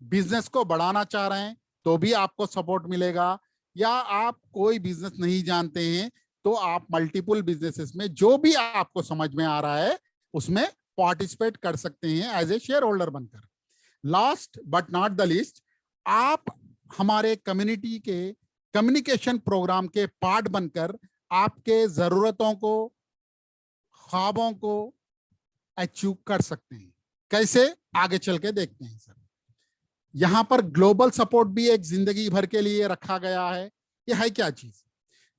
बिजनेस को बढ़ाना चाह रहे हैं तो भी आपको सपोर्ट मिलेगा, या आप कोई बिजनेस नहीं जानते हैं तो आप मल्टीपल बिजनेसेस में जो भी आपको समझ में आ रहा है उसमें पार्टिसिपेट कर सकते हैं एज ए शेयर होल्डर बनकर। Last but not the least, आप हमारे कम्युनिटी के कम्युनिकेशन प्रोग्राम के पार्ट बनकर आपके जरूरतों को, ख्वाबों को अचीव कर सकते हैं। कैसे? आगे चल के देखते हैं सर। यहां पर ग्लोबल सपोर्ट भी एक जिंदगी भर के लिए रखा गया है। ये है क्या चीज?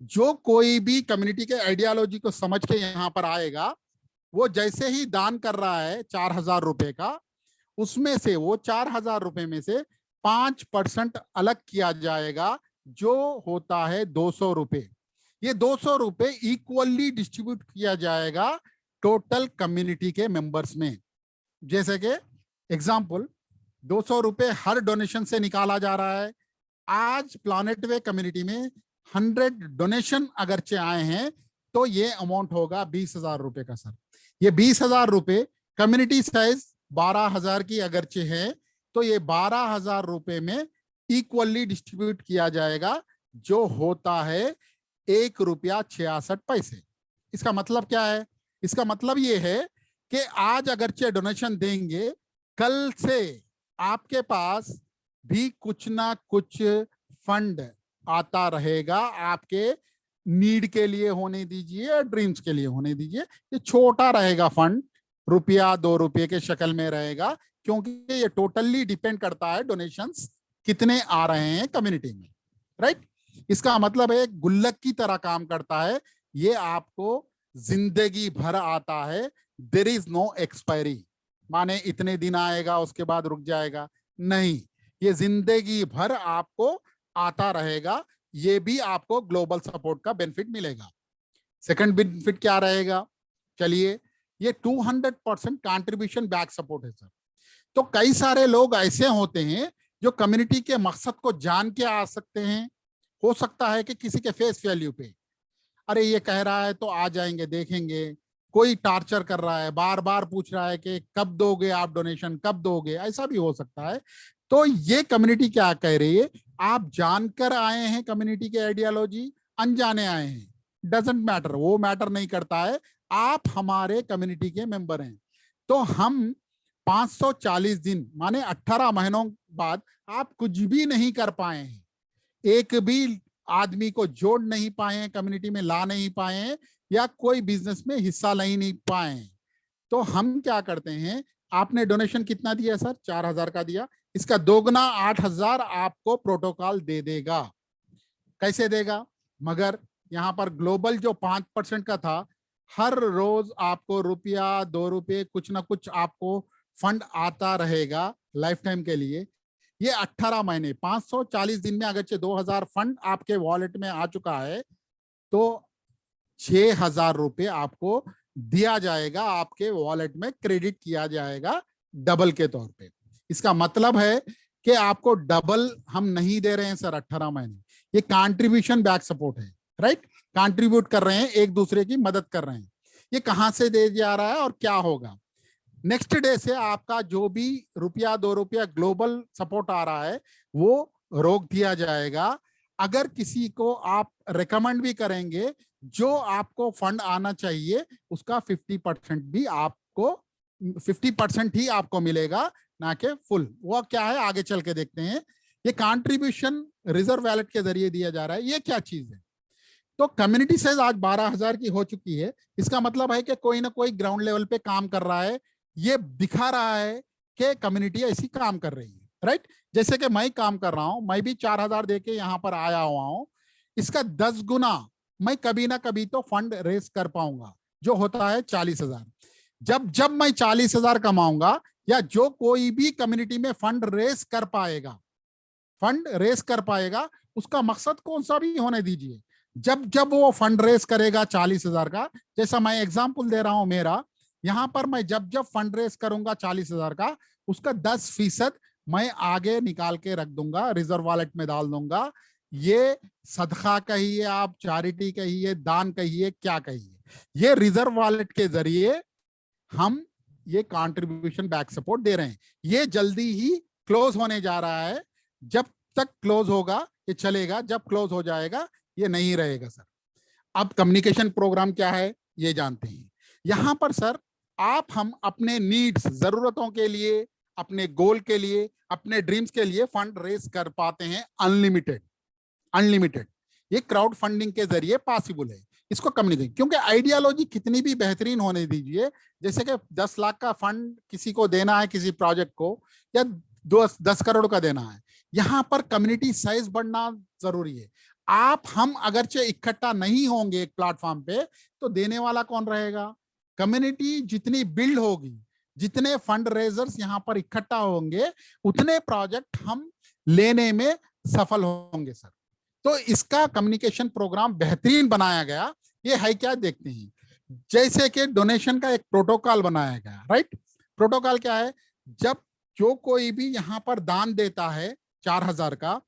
जो कोई भी कम्युनिटी के आइडियोलॉजी को समझ के यहां पर आएगा, वो जैसे ही दान कर रहा है 4,000 रुपए का, उसमें से वो 4,000 रुपए में से 5% अलग किया जाएगा, जो होता है 200 रुपए। ये 200 रुपए इक्वली डिस्ट्रीब्यूट किया जाएगा टोटल कम्युनिटी के मेंबर्स में। जैसे कि एग्जांपल, 200 रुपए हर डोनेशन से निकाला जा रहा है। आज प्लैनेट वे कम्युनिटी में 100 डोनेशन अगरचे आए हैं तो ये अमाउंट होगा 20,000 रुपए का सर। ये 20,000 रुपए कम्युनिटी साइज 12,000 की अगरचे है, तो ये 12,000 रुपए में इक्वली डिस्ट्रीब्यूट किया जाएगा, जो होता है ₹1.66। इसका मतलब क्या है? इसका मतलब ये है कि आज अगरचे डोनेशन देंगे, कल से आपके पास भी कुछ ना कुछ फंड आता रहेगा, आपके नीड के लिए होने दीजिए या ड्रीम्स के लिए होने दीजिए। ये छोटा रहेगा फंड, रुपया 2 रुपये के शक्ल में रहेगा, क्योंकि ये टोटली डिपेंड करता है डोनेशंस कितने आ रहे हैं कम्युनिटी में, राइट। इसका मतलब है गुल्लक की तरह काम करता है, ये आपको जिंदगी भर आता है। देयर इज नो एक्सपायरी, माने इतने दिन आएगा उसके बाद रुक जाएगा, नहीं, ये जिंदगी भर आपको आता रहेगा। ये भी आपको ग्लोबल सपोर्ट का बेनिफिट मिलेगा। सेकंड बेनिफिट क्या रहेगा, चलिए, ये 200% कंट्रीब्यूशन बैक सपोर्ट है सर। तो कई सारे लोग ऐसे होते हैं जो कम्युनिटी के मकसद को जान के आ सकते हैं। हो सकता है कि किसी के फेस वैल्यू पे, अरे ये कह रहा है तो आ जाएंगे देखेंगे, कोई टार्चर कर रहा है, बार बार पूछ रहा है कि कब दोगे आप डोनेशन, कब दोगे, ऐसा भी हो सकता है। तो ये कम्युनिटी क्या कह रही है, आप जानकर आए हैं कम्युनिटी के आइडियोलॉजी, अनजाने आए हैं, डजेंट मैटर, वो मैटर नहीं करता है, आप हमारे कम्युनिटी के मेंबर हैं। तो हम 540 दिन माने 18 महीनों बाद आप कुछ भी नहीं कर पाए हैं, एक भी आदमी को जोड़ नहीं पाए हैं, कम्युनिटी में ला नहीं पाए हैं, या कोई बिजनेस में हिस्सा नहीं पाए हैं, तो हम क्या करते हैं, आपने डोनेशन कितना दिया सर, 4,000 का दिया, इसका दोगुना 8,000 आपको प्रोटोकॉल दे देगा। कैसे देगा, मगर यहाँ पर ग्लोबल जो 5% का था, हर रोज आपको रुपया 2 रुपये कुछ ना कुछ आपको फंड आता रहेगा लाइफ टाइम के लिए। ये 18 महीने 540 दिन में अगर 2,000 फंड आपके वॉलेट में आ चुका है, तो 6,000 रुपये आपको दिया जाएगा, आपके वॉलेट में क्रेडिट किया जाएगा डबल के तौर पे। इसका मतलब है कि आपको डबल हम नहीं दे रहे हैं सर 18 महीने, ये कंट्रीब्यूशन बैक सपोर्ट है, राइट। कंट्रीब्यूट कर रहे हैं, एक दूसरे की मदद कर रहे हैं। ये कहां से दे जा रहा है और क्या होगा, नेक्स्ट डे से आपका जो भी रुपया 2 रुपया ग्लोबल सपोर्ट आ रहा है वो रोक दिया जाएगा। अगर किसी को आप रिकमेंड भी करेंगे, जो आपको फंड आना चाहिए उसका 50% भी आपको 50% ही आपको मिलेगा, ना कि फुल। वो क्या है आगे चल के देखते हैं। ये कंट्रीब्यूशन रिजर्व वैलेट के जरिए दिया जा रहा है, ये क्या चीज है। तो कम्युनिटी साइज आज 12,000 की हो चुकी है, इसका मतलब है कि कोई ना कोई ग्राउंड लेवल पे काम कर रहा है, ये दिखा रहा है कि कम्युनिटी ऐसी काम कर रही है, राइट। जैसे कि मैं काम कर रहा हूं, मैं भी 4,000 देके यहाँ पर आया हुआ हूं, इसका 10 गुना मैं कभी ना कभी तो फंड रेस कर पाऊंगा, जो होता है 40,000। जब जब मैं 40,000 कमाऊंगा, या जो कोई भी कम्युनिटी में फंड रेस कर पाएगा, उसका मकसद कौन सा भी होने दीजिए, जब जब वो फंड रेस करेगा 40,000 का, जैसा मैं एग्जाम्पल दे रहा हूं मेरा, यहां पर मैं जब जब फंड रेस करूंगा 40,000 का, उसका 10% मैं आगे निकाल के रख दूंगा, रिजर्व वॉलेट में डाल दूंगा। ये सदका कहिए, आप चैरिटी कहिए, दान कहिए, क्या कहिए, ये रिजर्व वॉलेट के जरिए हम ये कंट्रीब्यूशन बैक सपोर्ट दे रहे हैं। ये जल्दी ही क्लोज होने जा रहा है, जब तक क्लोज होगा ये चलेगा, जब क्लोज हो जाएगा ये नहीं रहेगा सर। अब कम्युनिकेशन प्रोग्राम क्या है ये जानते हैं। यहां पर सर आप हम अपने नीड्स, जरूरतों के लिए, अपने गोल के लिए, अपने ड्रीम्स के लिए फंड रेस कर पाते हैं अनलिमिटेड। ये क्राउड फंडिंग के जरिए पॉसिबल है। इसको कम्युनिकेशन, क्योंकि आइडियोलॉजी कितनी भी बेहतरीन होने दीजिए, जैसे कि 10 लाख का फंड किसी को देना है किसी प्रोजेक्ट को, या 10 करोड़ का देना है, यहां पर कम्युनिटी साइज बढ़ना जरूरी है। आप हम अगरचे इकट्ठा नहीं होंगे एक प्लेटफॉर्म पे, तो देने वाला कौन रहेगा। कम्युनिटी जितनी बिल्ड होगी, जितने फंड रेजर्स यहाँ पर इकट्ठा होंगे, उतने प्रोजेक्ट हम लेने में सफल होंगे सर। तो इसका कम्युनिकेशन प्रोग्राम बेहतरीन बनाया गया। ये है क्या देखते हैं, जैसे कि डोनेशन का एक प्रोटोकॉल बनाया गया, राइट। प्रोटोकॉल क्या है, जब जो कोई भी यहाँ पर दान देता है 4,000 का,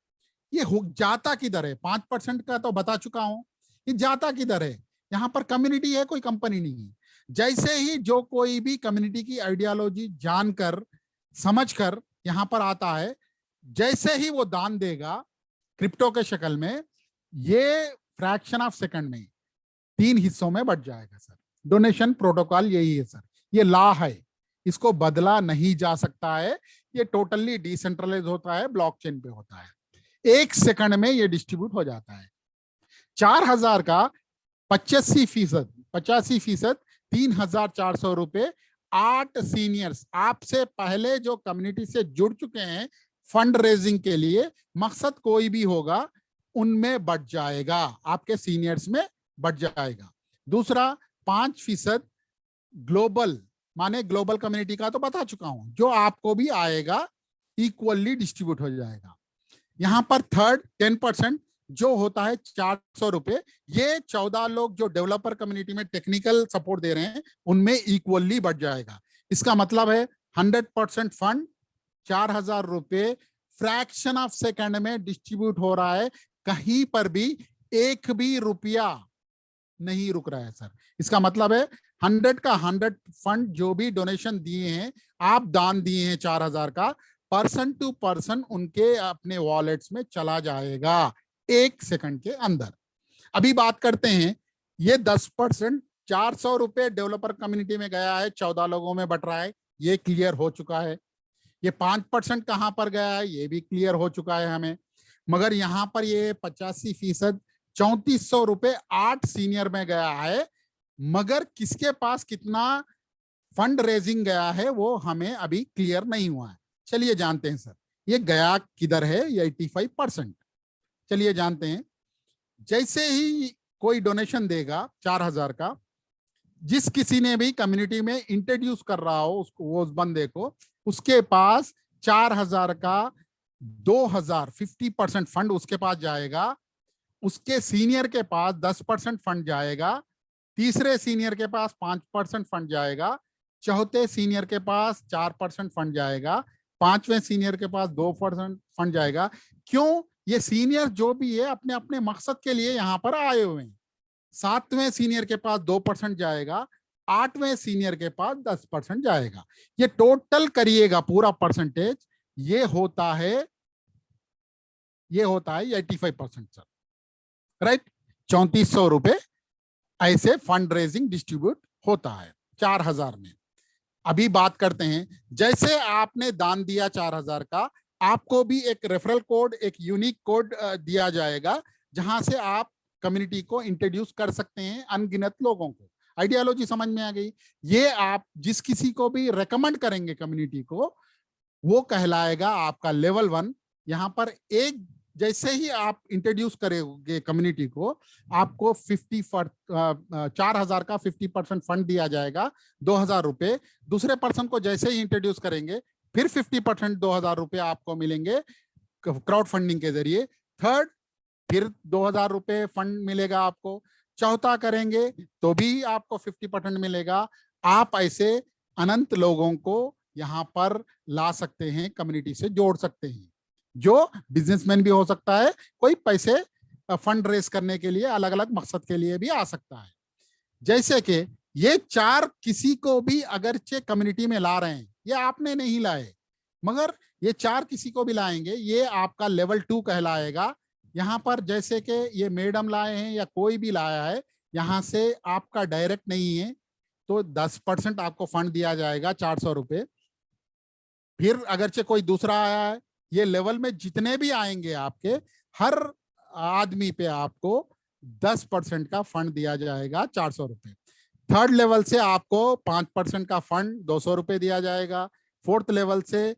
ये जाता किधर है, 5% का तो बता चुका हूं, ये जाता किधर है, यहाँ पर कम्युनिटी है, कोई कंपनी नहीं है। जैसे ही जो कोई भी कम्युनिटी की आइडियोलॉजी जानकर समझकर यहाँ पर आता है, जैसे ही वो दान देगा क्रिप्टो के शक्ल में, ये फ्रैक्शन ऑफ सेकंड में 3 हिस्सों में बढ़ जाएगा सर। डोनेशन प्रोटोकॉल यही है सर, ये लॉ है, इसको बदला नहीं जा सकता है। ये टोटली डिसेंट्रलाइज होता है, ब्लॉकचेन पे होता है। 1 सेकंड में ये डिस्ट्रीब्यूट हो जाता है। 4000 का 85% 3,400 रुपए 8 सीनियर्स आपसे पहले जो कम्युनिटी से जुड़ चुके हैं फंड रेजिंग के लिए, मकसद कोई भी होगा उनमें बढ़ जाएगा, आपके सीनियर्स में बढ़ जाएगा। दूसरा 5% ग्लोबल, माने ग्लोबल कम्युनिटी का तो बता चुका हूं, जो आपको भी आएगा इक्वली डिस्ट्रीब्यूट हो जाएगा। यहां पर थर्ड 10% जो होता है 400 रुपए, ये 14 लोग जो डेवलपर कम्युनिटी में टेक्निकल सपोर्ट दे रहे हैं उनमें इक्वली बढ़ जाएगा। इसका मतलब है 100% फंड 4000 रुपए फ्रैक्शन ऑफ सेकंड में डिस्ट्रीब्यूट हो रहा है, कहीं पर भी एक भी रुपया नहीं रुक रहा है सर। इसका मतलब है 100 का 100 फंड जो भी डोनेशन दिए हैं, आप दान दिए हैं 4000 का, पर्सन टू पर्सन उनके अपने वॉलेट्स में चला जाएगा 1 सेकंड के अंदर। अभी बात करते हैं, ये 10% 400 रुपए डेवलपर कम्युनिटी में गया है, 14 लोगों में बट रहा है, ये क्लियर हो चुका है। ये 5% कहां पर गया है, ये भी क्लियर हो चुका है हमें। मगर यहां पर ये 85% 3400 रुपए 8 सीनियर में गया है, मगर किसके पास कितना फंड रेजिंग गया है वो हमें अभी क्लियर नहीं हुआ है। चलिए जानते हैं सर, ये गया किधर है, ये 85%। चलिए जानते हैं। जैसे ही कोई डोनेशन देगा 4000 का, जिस किसी ने भी कम्युनिटी में इंट्रोड्यूस कर रहा हो उसको, वो उस बंदे को, उसके पास 4000 का 2000 50% फंड उसके पास जाएगा। उसके सीनियर के पास 10% फंड जाएगा, तीसरे सीनियर के पास 5% फंड जाएगा, चौथे सीनियर के पास 4% फंड जाएगा, पांचवें सीनियर के पास 2% फंड जाएगा। क्यों? ये सीनियर जो भी है अपने अपने मकसद के लिए यहां पर आए हुए हैं। 7वें सीनियर के पास 2% जाएगा, 8वें सीनियर के पास 10% जाएगा। ये टोटल करिएगा पूरा परसेंटेज, ये होता है 85% सर, राइट। 3400 रुपए ऐसे फंड रेजिंग डिस्ट्रीब्यूट होता है 4000 में। अभी बात करते हैं, जैसे आपने दान दिया 4000 का, आपको भी एक रेफरल कोड, एक यूनिक कोड दिया जाएगा, जहां से आप कम्युनिटी को इंट्रोड्यूस कर सकते हैं अनगिनत लोगों को। आइडियोलॉजी समझ में आ गई? ये आप जिस किसी को भी रेकमेंड करेंगे कम्युनिटी को, वो कहलाएगा आपका लेवल 1। यहां पर एक जैसे ही आप इंट्रोड्यूस करेंगे कम्युनिटी को, आपको 4000 का 50% फंड दिया जाएगा, 2000 रुपए। दूसरे पर्सन को जैसे ही इंट्रोड्यूस करेंगे, फिर 50% 2000 रुपए आपको मिलेंगे क्राउड फंडिंग के जरिए। थर्ड, फिर 2000 रुपए फंड मिलेगा आपको। चौथा करेंगे तो भी आपको 50% मिलेगा। आप ऐसे अनंत लोगों को यहां पर ला सकते हैं, कम्युनिटी से जोड़ सकते हैं, जो बिजनेसमैन भी हो सकता है, कोई पैसे फंड रेस करने के लिए अलग अलग मकसद के लिए भी आ सकता है। जैसे कि ये 4 किसी को भी अगरचे कम्युनिटी में ला रहे हैं, ये आपने नहीं लाए, मगर ये 4 किसी को भी लाएंगे, ये आपका लेवल 2 कहलाएगा। यहाँ पर जैसे कि ये मैडम लाए हैं या कोई भी लाया है, यहाँ से आपका डायरेक्ट नहीं है, तो 10% आपको फंड दिया जाएगा 400 रुपए। फिर अगरचे कोई दूसरा आया है, ये लेवल में जितने भी आएंगे आपके, हर आदमी पे आपको 10% का फंड दिया जाएगा 400 रुपए। थर्ड लेवल से आपको 5% का फंड 200 रुपए दिया जाएगा। फोर्थ लेवल से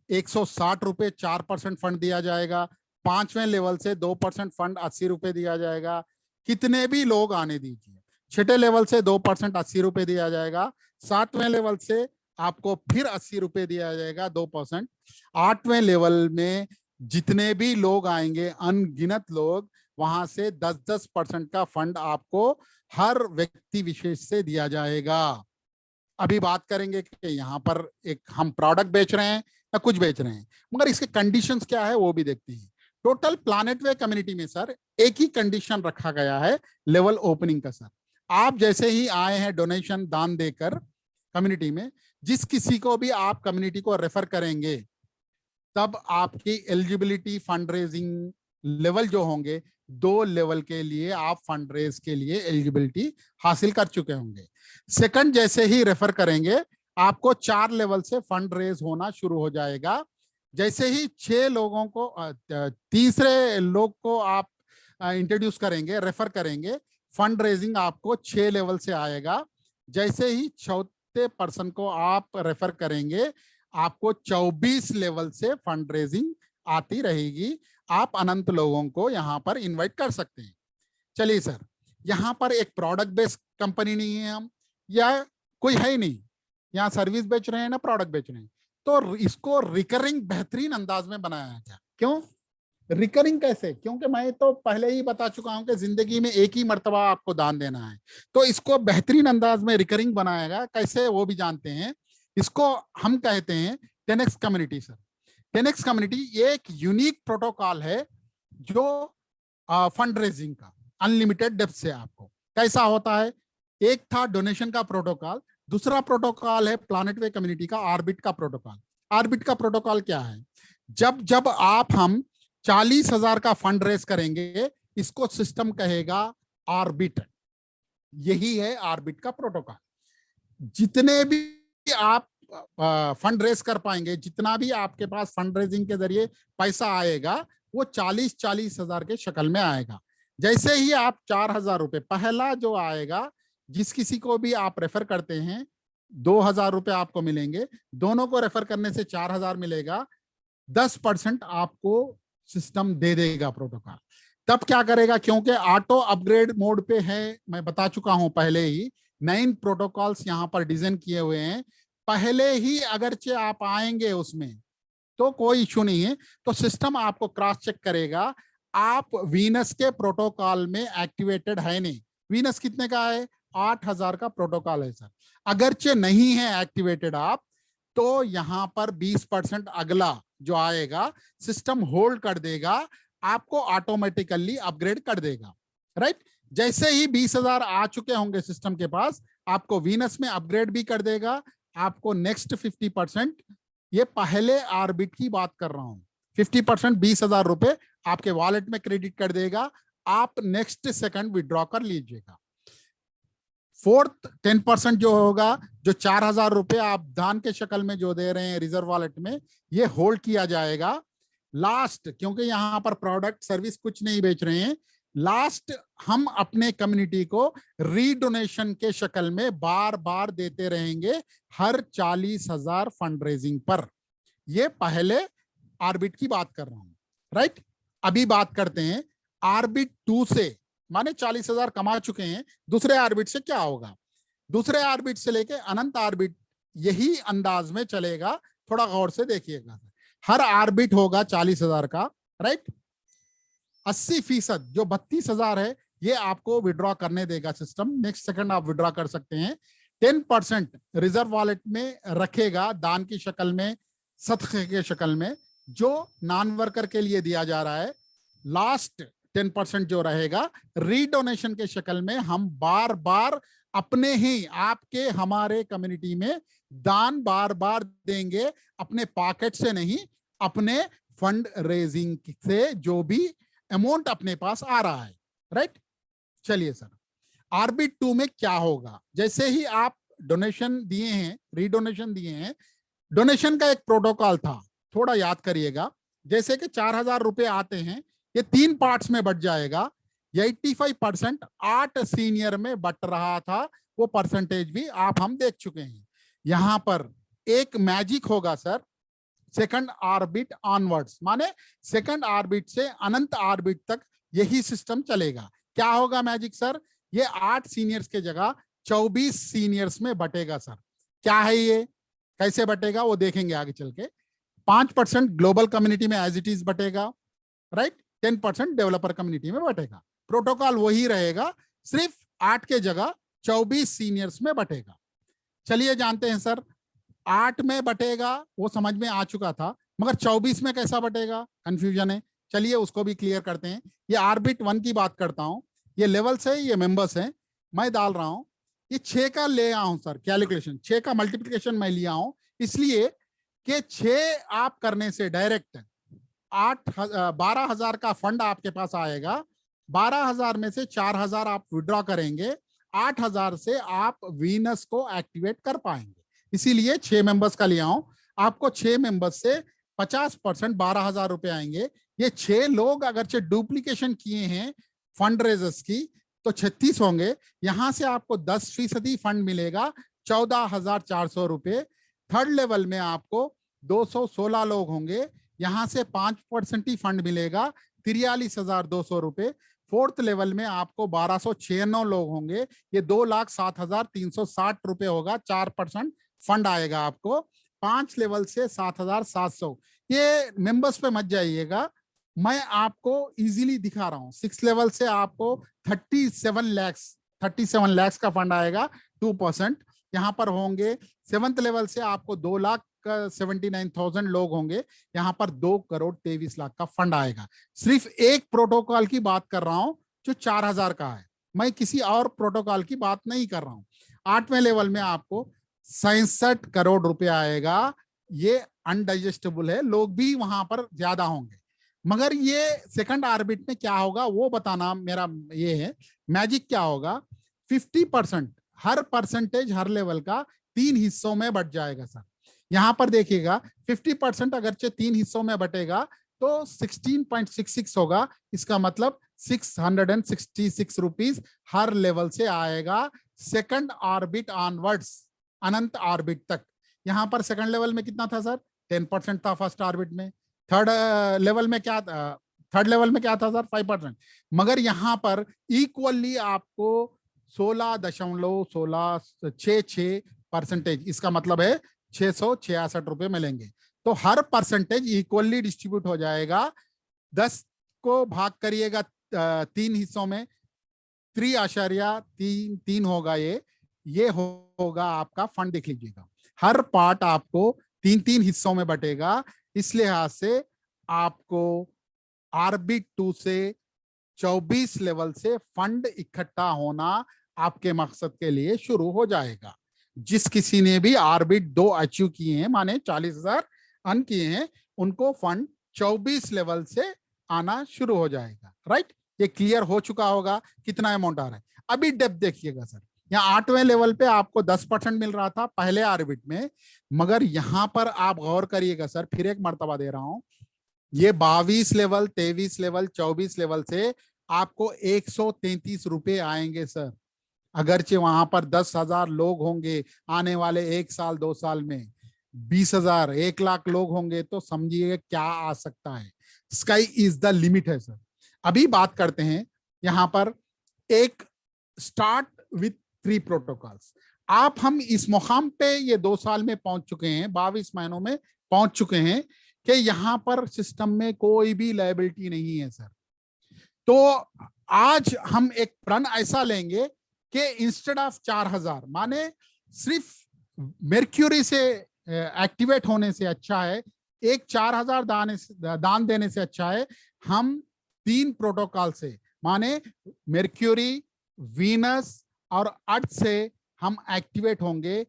160 रुपए 4% फंड दिया जाएगा। 5वें लेवल से 2% फंड 80 रुपए दिया जाएगा। कितने भी लोग आने दीजिए। 6ठे लेवल से 2% 80 रुपए दिया जाएगा। 7वें लेवल से आपको फिर 80 रुपए दिया जाएगा 2%। 8वें लेवल में जितने भी लोग आएंगे, अनगिनत लोग, वहां से 10-10% का फंड आपको हर व्यक्ति विशेष से दिया जाएगा। अभी बात करेंगे कि यहाँ पर एक हम प्रोडक्ट बेच रहे हैं या कुछ बेच रहे हैं, मगर इसके कंडीशंस क्या है वो भी देखते हैं। टोटल प्लैनेट वे कम्युनिटी में सर एक ही कंडीशन रखा गया है लेवल ओपनिंग का सर। आप जैसे ही आए हैं डोनेशन दान देकर कम्युनिटी में, जिस किसी को भी आप कम्युनिटी को रेफर करेंगे, तब आपकी एलिजिबिलिटी फंड रेजिंग लेवल जो होंगे, 2 लेवल के लिए आप फंड रेज के लिए एलिजिबिलिटी हासिल कर चुके होंगे। सेकंड, जैसे ही रेफर करेंगे आपको 4 लेवल से फंड रेज होना शुरू हो जाएगा। जैसे ही 6 लोगों को तीसरे लोग को आप इंट्रोड्यूस करेंगे, रेफर करेंगे, फंड रेजिंग आपको 6 लेवल से आएगा। जैसे ही चौथे पर्सन को आप रेफर करेंगे, आपको 24 लेवल से फंड रेजिंग आती रहेगी। आप अनंत लोगों को यहाँ पर इनवाइट कर सकते हैं। चलिए सर, यहाँ पर एक प्रोडक्ट बेस्ड कंपनी नहीं है हम, या कोई है ही नहीं, यहाँ सर्विस बेच रहे हैं ना प्रोडक्ट बेच रहे हैं, तो इसको रिकरिंग बेहतरीन अंदाज में बनाया गया। क्यों रिकरिंग कैसे? क्योंकि मैं तो पहले ही बता चुका हूं कि जिंदगी में एक ही मर्तबा आपको दान देना है, तो इसको बेहतरीन अंदाज में रिकरिंग बनाएगा। कैसे वो भी जानते हैं। इसको हम कहते हैं 10x community. Sir 10x community एक यूनिक प्रोटोकॉल है जो फंड रेजिंग का अनलिमिटेड डेप्थ से आपको कैसा होता है। एक था डोनेशन का प्रोटोकॉल, दूसरा प्रोटोकॉल है प्लैनेट वे कम्युनिटी का ऑर्बिट का प्रोटोकॉल। ऑर्बिट का प्रोटोकॉल क्या है? जब जब हम 40,000 का फंड रेज करेंगे, इसको सिस्टम कहेगा ऑर्बिट। यही है ऑर्बिट का प्रोटोकॉल। जितने भी आप फंड रेज कर पाएंगे, जितना भी आपके पास फंड रेजिंग के जरिए पैसा आएगा, वो 40,000 के शक्ल में आएगा। जैसे ही आप 4,000 रुपए पहला जो आएगा, जिस किसी को भी आप रेफर करते हैं 2,000 रुपए आपको मिलेंगे, दोनों को रेफर करने से 4,000 मिलेगा। 10% आपको सिस्टम दे देगा प्रोटोकॉल। तब क्या करेगा? क्योंकि ऑटो अपग्रेड मोड पे है, मैं बता चुका हूं पहले ही, 9 प्रोटोकॉल्स यहां पर डिजाइन किए हुए हैं। पहले ही अगरचे आप आएंगे उसमें तो कोई इश्यू नहीं है, तो सिस्टम आपको क्रॉस चेक करेगा आप वीनस के प्रोटोकॉल में एक्टिवेटेड है नहीं। वीनस कितने का है? 8,000 का प्रोटोकॉल है सर। अगरचे नहीं है एक्टिवेटेड आप, तो यहां पर 20% अगला जो आएगा सिस्टम होल्ड कर देगा, आपको ऑटोमेटिकली अपग्रेड कर देगा। राइट? जैसे ही 20,000 आ चुके होंगे सिस्टम के पास, आपको वीनस में अपग्रेड भी कर देगा। आपको नेक्स्ट 50%, ये पहले ऑर्बिट की बात कर रहा हूं, 50% 20,000 रुपए आपके वॉलेट में क्रेडिट कर देगा। आप नेक्स्ट सेकंड विड्रॉ कर लीजिएगा। फोर्थ 10% जो होगा, जो 4,000 रुपए आप दान के शक्ल में जो दे रहे हैं रिजर्व वॉलेट में, ये होल्ड किया जाएगा। लास्ट, क्योंकि यहां पर प्रोडक्ट सर्विस कुछ नहीं बेच रहे हैं, लास्ट हम अपने कम्युनिटी को रीडोनेशन के शक्ल में बार बार देते रहेंगे हर 40,000 फंड रेजिंग पर। ये पहले ऑर्बिट की बात कर रहा हूं। राइट? अभी बात करते हैं ऑर्बिट 2 से, माने 40,000 कमा चुके हैं, दूसरे ऑर्बिट से क्या होगा। दूसरे ऑर्बिट से लेके अनंत ऑर्बिट यही अंदाज में चलेगा। थोड़ा गौर से देखिएगा। हर ऑर्बिट होगा 40,000 का। राइट? 80% जो 32,000 है, ये आपको विड्रॉ करने देगा सिस्टम। नेक्स्ट सेकंड आप विड्रॉ कर सकते हैं। 10% रिजर्व वॉलेट में रखेगा दान की शक्ल में, सदक़े के शक्ल में, जो नॉन वर्कर के लिए दिया जा रहा है। लास्ट 10% जो रहेगा रीडोनेशन के शक्ल में, हम बार बार अपने ही आपके हमारे कम्युनिटी में दान बार बार देंगे, अपने पॉकेट से नहीं, अपने फंड रेजिंग से जो भी अमाउंट अपने पास आ रहा है। राइट? चलिए सर, ऑर्बिट 2 में क्या होगा? जैसे ही आप डोनेशन दिए हैं, रीडोनेशन दिए हैं, डोनेशन का एक प्रोटोकॉल था, थोड़ा याद करिएगा। जैसे कि 4,000 रुपए आते हैं, ये 3 पार्ट्स में बट जाएगा। 85% 8 सीनियर में बट रहा था, वो परसेंटेज भी हम देख चुके हैं। यहां पर एक मैजिक होगा सर, सेकंड ऑर्बिट ऑनवर्ड्स, माने सेकंड ऑर्बिट से अनंत ऑर्बिट तक यही सिस्टम चलेगा। क्या होगा मैजिक सर? ये 8 सीनियर्स के जगह 24 सीनियर्स में बटेगा सर। क्या है ये, कैसे बटेगा वो देखेंगे आगे चल के। 5% ग्लोबल कम्युनिटी में एज इट इज बटेगा। राइट? 10% डेवलपर कम्युनिटी में बटेगा। प्रोटोकॉल वही रहेगा, सिर्फ 8 के जगह 24 सीनियर्स में बटेगा। चलिए जानते हैं सर, 8 में बटेगा वो समझ में आ चुका था, मगर 24 में कैसा बटेगा, कंफ्यूजन है। चलिए उसको भी क्लियर करते हैं। ये ऑर्बिट 1 की बात करता हूं, ये लेवल्स है, ये मेंबर्स हैं, मैं डाल रहा हूं। ये 6 का ले आया हूं सर कैलकुलेशन, 6 का मल्टीप्लिकेशन मैं लिया हूं, इसलिए कि 6 आप करने से डायरेक्ट 12,000 का फंड आपके पास आएगा। 12,000 में से 4,000 आप विड्रॉ करेंगे, 8,000 से आप वीनस को एक्टिवेट कर पाएंगे। इसीलिए 6 मेंबर्स का लिया हूं। आपको 6 मेंबर्स से 50% 12,000 रुपए आएंगे। ये 6 लोग अगरचे डुप्लीकेशन किए हैं फंड रेजर्स की तो 36 होंगे। यहां से आपको 10% फंड मिलेगा 14,400 रुपए। थर्ड लेवल में आपको 216 लोग होंगे, यहां से 5% ही फंड मिलेगा 43,200 रुपए। फोर्थ लेवल में आपको 1296 लोग होंगे, ये 2,07,360 रुपए होगा, 4% फंड आएगा आपको। 5 लेवल से 7,700। ये मेंबर्स पे मत जाइएगा, मैं आपको इजीली दिखा रहा हूं। 6 लेवल से आपको 37 लाख का फंड आएगा, 2% यहां पर होंगे। 7th लेवल से आपको 2,79,000 लोग होंगे, यहां पर 2,23,00,000 का फंड आएगा। सिर्फ एक प्रोटोकॉल की बात कर रहा हूं जो 4,000 का है, मैं किसी और प्रोटोकॉल की बात नहीं कर रहा हूं। 8वें लेवल में आपको 67 करोड़ रुपए आएगा। ये अनडाइजेस्टेबल है, लोग भी वहां पर ज्यादा होंगे। मगर ये सेकंड ऑर्बिट में क्या होगा वो बताना मेरा ये है। मैजिक क्या होगा, 50% हर परसेंटेज हर लेवल का 3 हिस्सों में बट जाएगा सर। यहां पर देखिएगा 50% अगरचे 3 हिस्सों में बटेगा तो 16.66 होगा, इसका मतलब 666 रुपीज हर लेवल से आएगा सेकंड ऑर्बिट ऑनवर्ड्स, अनंत ऑर्बिट तक। यहां पर सेकंड लेवल में कितना था सर, 10% था फर्स्ट ऑर्बिट में। थर्ड लेवल में क्या था, थर्ड लेवल में क्या था सर, 5%। मगर यहां पर इक्वली आपको 16.1666%, इसका मतलब है 666 रुपए मिलेंगे। तो हर परसेंटेज इक्वली डिस्ट्रीब्यूट हो जाएगा। 10 को भाग करिएगा 3 हिस्सों में, 3.3 होगा, ये होगा आपका फंड। देख लीजिएगा हर पार्ट आपको 3-3 हिस्सों में बटेगा। इस लिहाज से आपको ऑर्बिट 2 से 24 लेवल से फंड इकट्ठा होना आपके मकसद के लिए शुरू हो जाएगा। जिस किसी ने भी ऑर्बिट 2 अचीव किए हैं, माने 40,000 अर्न किए हैं, उनको फंड 24 लेवल से आना शुरू हो जाएगा। राइट, ये क्लियर हो चुका होगा कितना अमाउंट आ रहा है। अभी डेप्थ देखिएगा सर, यहाँ 8वें लेवल पे आपको 10% मिल रहा था पहले ऑर्बिट में, मगर यहां पर आप गौर करिएगा सर, फिर एक मर्तबा दे रहा हूं, ये 22 लेवल, 23 लेवल, 24 लेवल से आपको 133 रुपए आएंगे सर। अगरचे वहां पर 10,000 लोग होंगे आने वाले 1 साल 2 साल में, 20,000 1 लाख लोग होंगे तो समझिए क्या आ सकता है। स्काई इज द लिमिट है सर। अभी बात करते हैं यहां पर एक स्टार्ट विथ 3 प्रोटोकॉल्स। आप हम इस मुकाम पे ये 2 साल में पहुंच चुके हैं, 22 महीनों में पहुंच चुके हैं कि यहां पर सिस्टम में कोई भी लायबिलिटी नहीं है सर। तो आज हम एक प्रण ऐसा लेंगे कि इंस्टेड ऑफ 4,000, माने सिर्फ मेर्क्यूरी से एक्टिवेट होने से अच्छा है, एक 4,000 दान देने से अच्छा है हम 3 प्रोटोकॉल से, माने मेर्क्यूरी, वीनस और अर्थ से हम एक्टिवेट होंगे,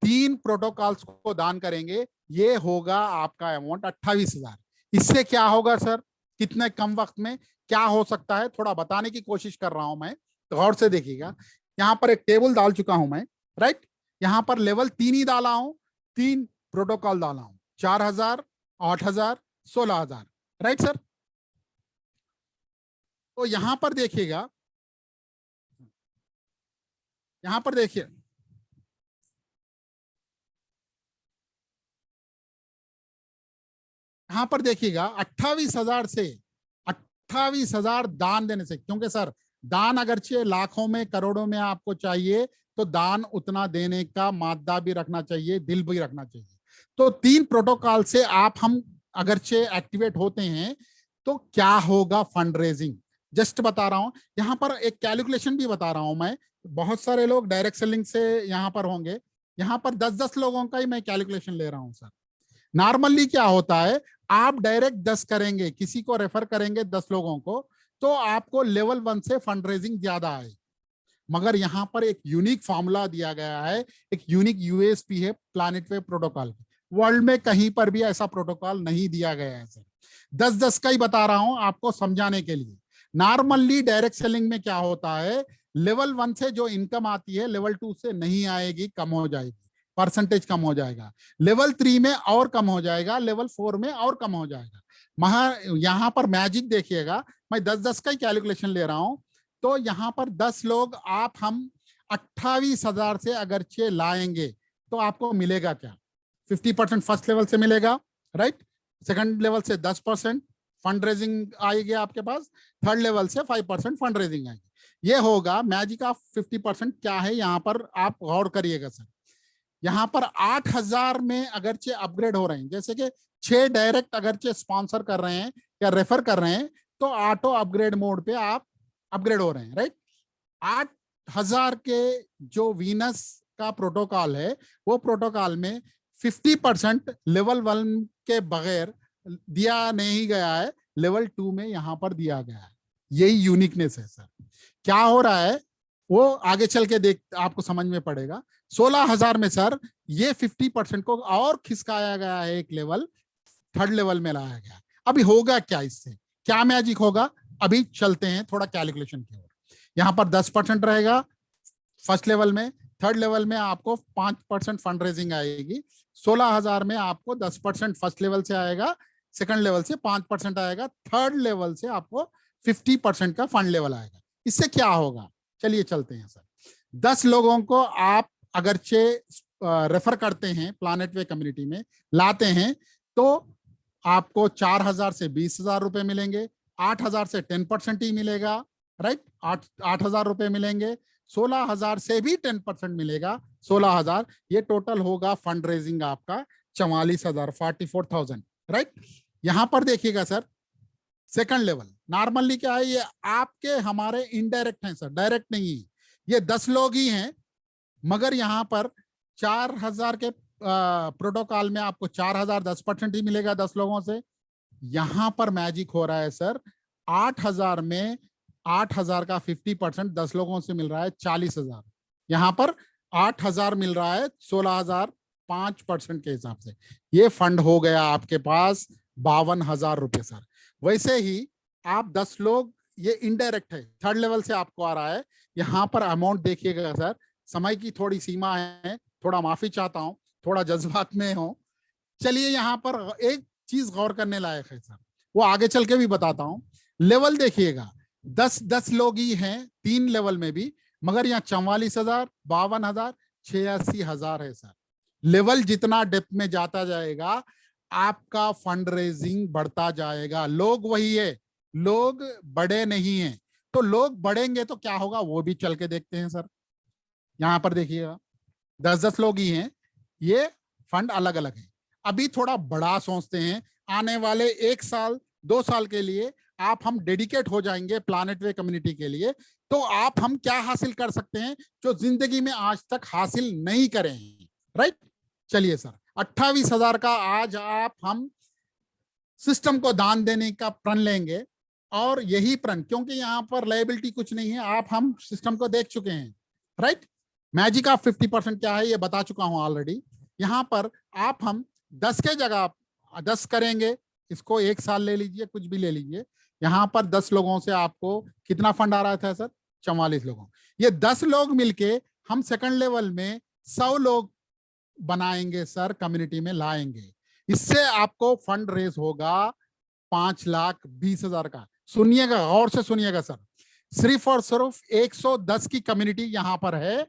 3 प्रोटोकॉल्स को दान करेंगे। ये होगा आपका अमाउंट 28,000। इससे क्या होगा सर, कितने कम वक्त में क्या हो सकता है, थोड़ा बताने की कोशिश कर रहा हूं मैं, तो गौर से देखिएगा। यहां पर एक टेबल डाल चुका हूं मैं, राइट। यहां पर लेवल 3 ही डाला हूं, 3 प्रोटोकॉल डाला हूं, 4,000, 8,000, 16,000, राइट सर। तो यहां पर देखिएगा, यहां पर देखिए, यहां पर देखिएगा 28,000 से 28,000 दान देने से, क्योंकि सर दान अगरचे लाखों में करोड़ों में आपको चाहिए तो दान उतना देने का मादा भी रखना चाहिए, दिल भी रखना चाहिए। तो 3 प्रोटोकॉल से आप हम अगरचे एक्टिवेट होते हैं तो क्या होगा फंड रेजिंग, जस्ट बता रहा हूं। यहां पर एक कैलकुलेशन भी बता रहा हूं मैं, बहुत सारे लोग डायरेक्ट सेलिंग से यहां पर होंगे, यहां पर 10-10 लोगों का ही मैं कैलकुलेशन ले रहा हूं सर। नॉर्मली क्या होता है, आप डायरेक्ट 10 करेंगे, किसी को रेफर करेंगे 10 लोगों को, तो आपको लेवल 1 से फंड रेजिंग ज्यादा आए। मगर यहां पर एक यूनिक फॉर्मूला दिया गया है, एक यूनिक यूएसपी है प्लैनेट वेव प्रोटोकॉल। वर्ल्ड में कहीं पर भी ऐसा प्रोटोकॉल नहीं दिया गया है सर। 10-10 का ही बता रहा हूं आपको समझाने के लिए। नॉर्मली डायरेक्ट सेलिंग में क्या होता है, लेवल 1 से जो इनकम आती है लेवल 2 से नहीं आएगी, कम हो जाएगी। परसेंटेज कम हो जाएगा, लेवल 3 में और कम हो जाएगा, लेवल 4 में और कम हो जाएगा। यहाँ पर मैजिक देखिएगा, मैं 10-10 का ही कैलकुलेशन ले रहा हूं। तो यहाँ पर 10 लोग आप हम 28,000 से अगर चे लाएंगे तो आपको मिलेगा क्या? 50% फर्स्ट लेवल से मिलेगा, राइट। सेकंड लेवल से 10% फंड रेजिंग आएगी आपके पास, थर्ड लेवल से 5% फंड रेजिंग आएगी। ये होगा मैजिक ऑफ 50%। क्या है यहाँ पर आप गौर करिएगा सर, यहाँ पर 8,000 में अगरचे अपग्रेड हो रहे हैं, जैसे कि 6 डायरेक्ट अगरचे स्पॉन्सर कर रहे हैं या रेफर कर रहे हैं, तो ऑटो अपग्रेड मोड पे आप अपग्रेड हो रहे हैं, राइट। 8,000 के जो वीनस का प्रोटोकॉल है, वो प्रोटोकॉल में 50% लेवल 1 के बगैर दिया नहीं गया है, लेवल 2 में यहां पर दिया गया है। यही यूनिकनेस है सर। क्या हो रहा है वो आगे चल के देख आपको समझ में पड़ेगा। 16,000 में सर ये 50% को और खिसकाया गया है, एक लेवल थर्ड लेवल में लाया गया। अभी होगा क्या इससे, क्या मैजिक होगा, अभी चलते हैं थोड़ा कैलकुलेशन की ओर। यहाँ पर 10% रहेगा फर्स्ट लेवल में, थर्ड लेवल में आपको 5% फंड रेजिंग आएगी। 16,000 में आपको 10% फर्स्ट लेवल से आएगा, सेकंड लेवल से 5% आएगा, थर्ड लेवल से आपको 50% का फंड लेवल आएगा। इससे क्या होगा, चलिए चलते हैं सर। 10 लोगों को आप अगरचे रेफर करते हैं प्लैनेट वे कम्युनिटी में लाते हैं, तो आपको 4,000 से 20,000 रुपए मिलेंगे, 8,000 से 10% ही मिलेगा, राइट। 8,000 रुपए मिलेंगे, 16,000 से भी 10% मिलेगा, 16,000। ये टोटल होगा फंड रेजिंग आपका 44,000, 44,000, राइट। यहां पर देखिएगा सर, सेकंड लेवल नॉर्मली क्या है, ये आपके हमारे इनडायरेक्ट हैं सर, डायरेक्ट नहीं है। ये 10 लोग ही हैं, मगर यहाँ पर 4,000 के प्रोटोकॉल में आपको 4,000 10% ही मिलेगा 10 लोगों से। यहां पर मैजिक हो रहा है सर, 8,000 में 8,000 का 50% 10 लोगों से मिल रहा है 40,000। यहां पर 8,000 मिल रहा है 16,000 5% के हिसाब से। ये फंड हो गया आपके पास 52,000 रुपए सर। वैसे ही आप 10 लोग, ये इनडायरेक्ट है, थर्ड लेवल से आपको आ रहा है। यहाँ पर अमाउंट देखिएगा सर, समय की थोड़ी सीमा है, थोड़ा माफी चाहता हूँ, थोड़ा जज्बात में हो। चलिए यहाँ पर एक चीज गौर करने लायक है सर, वो आगे चल के भी बताता हूँ। लेवल देखिएगा, 10 लोग ही हैं 3 लेवल में भी, मगर यहाँ 44,000, 52,000, 86,000 है सर। लेवल जितना डेप्थ में जाता जाएगा आपका फंड रेजिंग बढ़ता जाएगा। लोग वही है, लोग बड़े नहीं हैं। तो लोग बढ़ेंगे तो क्या होगा वो भी चल के देखते हैं सर। यहां पर देखिएगा 10-10 लोग ही हैं, ये फंड अलग अलग है। अभी थोड़ा बड़ा सोचते हैं, आने वाले 1 साल 2 साल के लिए आप हम डेडिकेट हो जाएंगे प्लैनेट वे कम्युनिटी के लिए, तो आप हम क्या हासिल कर सकते हैं जो जिंदगी में आज तक हासिल नहीं करे हैं, राइट। चलिए सर, 28,000 का आज आप हम सिस्टम को दान देने का प्रण लेंगे, और यही प्रण, क्योंकि यहाँ पर लायबिलिटी कुछ नहीं है, आप हम सिस्टम को देख चुके हैं, राइट। मैजिक ऑफ 50% क्या है ये बता चुका हूं ऑलरेडी। यहाँ पर आप हम 10 के जगह 10 करेंगे, इसको 1 साल ले लीजिए, कुछ भी ले लीजिए। यहाँ पर 10 लोगों से आपको कितना फंड आ रहा था सर, 44 लोगों। ये 10 लोग मिलके हम सेकंड लेवल में 100 लोग बनाएंगे सर, कम्युनिटी में लाएंगे। इससे आपको फंड रेज होगा 5,20,000 का। सुनिएगा, गौर से सुनिएगा सर, सिर्फ और सिर्फ 110 की कम्युनिटी यहां पर है।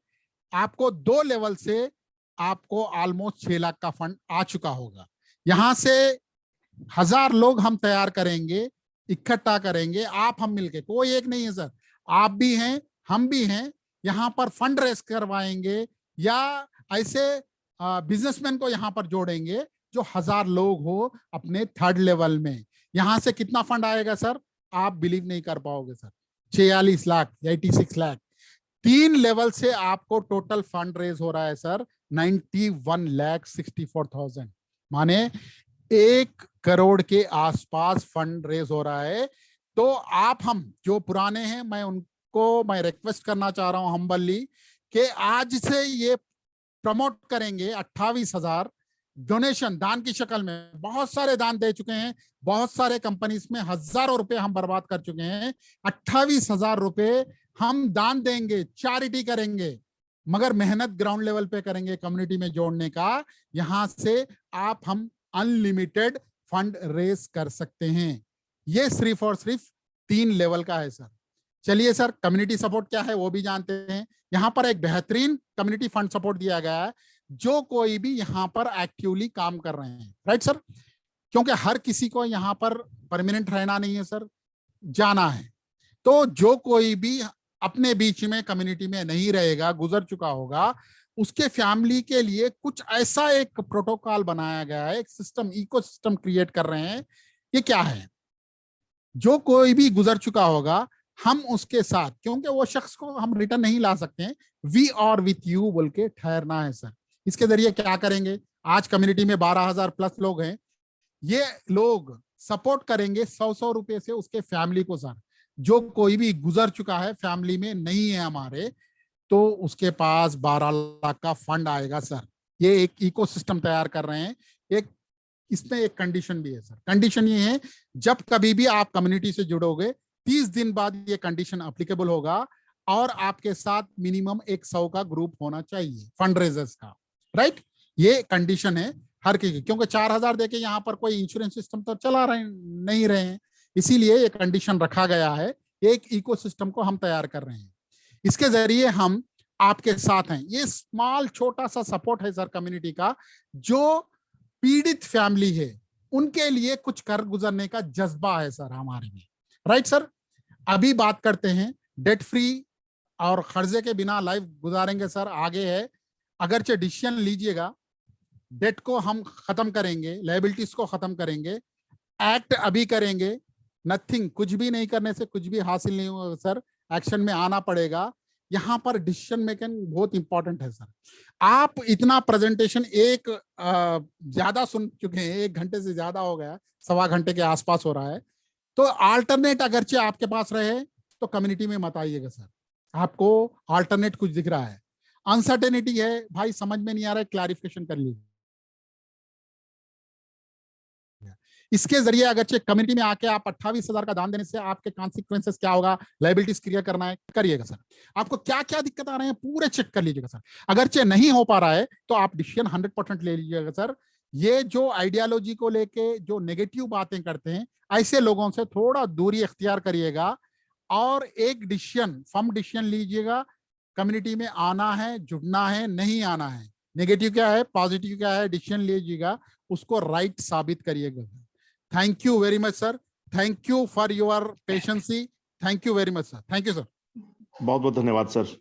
आपको 2 लेवल से आपको ऑलमोस्ट 6 लाख का फंड आ चुका होगा। यहां से 1,000 लोग हम तैयार करेंगे, इकट्ठा करेंगे, आप हम मिलके, कोई एक नहीं है सर, आप भी हैं हम भी हैं। यहां पर फंड रेस करवाएंगे, या ऐसे बिजनेसमैन को यहां पर जोड़ेंगे जो 1,000 लोग हो अपने थर्ड लेवल में। यहां से कितना फंड आएगा सर, आप बिलीव नहीं कर पाओगे सर, 46 लाख, 86 लाख। 3 लेवल से आपको टोटल फंड रेज हो रहा है सर 91,64,000, माने 1 करोड़ के आसपास फंड रेज हो रहा है। तो आप हम जो पुराने हैं, मैं रिक्वेस्ट करना चाह रहा हूं हम्बली कि आज से ये प्रमोट करेंगे। 28,000 डोनेशन दान की शक्ल में, बहुत सारे दान दे चुके हैं, बहुत सारे कंपनीज में हजारों रुपए हम बर्बाद कर चुके हैं। 28,000 रुपए हम दान देंगे, चैरिटी करेंगे। मगर मेहनत ग्राउंड लेवल पे करेंगे कम्युनिटी में जोड़ने का, यहां से हम अनलिमिटेड फंड रेस कर सकते हैं। ये सिर्फ और सिर्फ 3 लेवल का है सर। चलिए सर, कम्युनिटी सपोर्ट क्या है वो भी जानते हैं। यहाँ पर एक बेहतरीन कम्युनिटी फंड सपोर्ट दिया गया है, जो कोई भी यहाँ पर एक्टिवली काम कर रहे हैं, राइट सर, क्योंकि हर किसी को यहाँ पर परमानेंट रहना नहीं है सर, जाना है। तो जो कोई भी अपने बीच में कम्युनिटी में नहीं रहेगा, गुजर चुका होगा, उसके फैमिली के लिए कुछ ऐसा एक प्रोटोकॉल बनाया गया है, एक सिस्टम, इकोसिस्टम क्रिएट कर रहे हैं। ये क्या है? जो कोई भी गुजर चुका होगा, हम उसके साथ, क्योंकि वो शख्स को हम रिटर्न नहीं ला सकते हैं, वी आर विथ यू बोल के ठहरना है सर। इसके जरिए क्या करेंगे? आज कम्युनिटी में 12,000 प्लस लोग हैं। ये लोग सपोर्ट करेंगे 100-100 रुपए से उसके फैमिली को सर। जो कोई भी गुजर चुका है, फैमिली में नहीं है हमारे, तो उसके पास 12 लाख का फंड आएगा सर। ये एक इकोसिस्टम तैयार कर रहे हैं। एक इसमें एक कंडीशन भी है सर। कंडीशन ये है, जब कभी भी आप कम्युनिटी से जुड़ोगे, 30 दिन बाद ये कंडीशन अप्लीकेबल होगा, और आपके साथ मिनिमम 100 का ग्रुप होना चाहिए फंड रेजर्स का, राइट। ये कंडीशन है हर किसी, क्योंकि 4,000 देके यहाँ पर कोई इंश्योरेंस सिस्टम तो चला रहे नहीं रहे हैं, इसीलिए ये कंडीशन रखा गया है। एक इकोसिस्टम को हम तैयार कर रहे हैं, इसके जरिए हम आपके साथ हैं। ये स्मॉल छोटा सा सपोर्ट है सर कम्युनिटी का। जो पीड़ित फैमिली है, उनके लिए कुछ कर गुजरने का जज्बा है सर हमारे में, राइट सर। अभी बात करते हैं डेट फ्री और खर्चे के बिना लाइफ गुजारेंगे सर, आगे है। अगरचे डिसीजन लीजिएगा, डेट को हम खत्म करेंगे, लायबिलिटीज को खत्म करेंगे, एक्ट अभी करेंगे। नथिंग, कुछ भी नहीं करने से कुछ भी हासिल नहीं होगा सर, एक्शन में आना पड़ेगा। यहाँ पर डिसीजन मेकिंग बहुत इंपॉर्टेंट है सर। आप इतना प्रेजेंटेशन ज्यादा सुन चुके हैं, 1 घंटे से ज्यादा हो गया, 1.25 घंटे के आसपास हो रहा है। तो अल्टरनेट अगरचे आपके पास रहे तो कम्युनिटी में मत आइएगा सर। आपको अल्टरनेट कुछ दिख रहा है, अनसर्टेनिटी है भाई, समझ में नहीं आ रहा है, क्लैरिफिकेशन कर लीजिए। इसके जरिए अगरचे कम्युनिटी में आके आप 28,000 का दान देने से आपके कॉन्सिक्वेंसेस क्या होगा, लायबिलिटीज क्लियर करना है, करिएगा सर। आपको क्या क्या दिक्कत आ रहे हैं पूरे चेक कर लीजिएगा सर। अगरचे नहीं हो पा रहा है तो आप डिसीजन 100% ले लीजिएगा सर। ये जो आइडियोलॉजी को लेके जो नेगेटिव बातें करते हैं, ऐसे लोगों से थोड़ा दूरी इख्तियार करिएगा, और एक डिसीजन, फर्म डिसीजन लीजिएगा। कम्युनिटी में आना है, जुड़ना है, नहीं आना है, नेगेटिव क्या है, पॉजिटिव क्या है, डिसीजन लीजिएगा, उसको राइट साबित करिएगा। Thank you very much sir, thank you for your patience, thank you very much sir, thank you sir. बहुत बहुत धन्यवाद सर।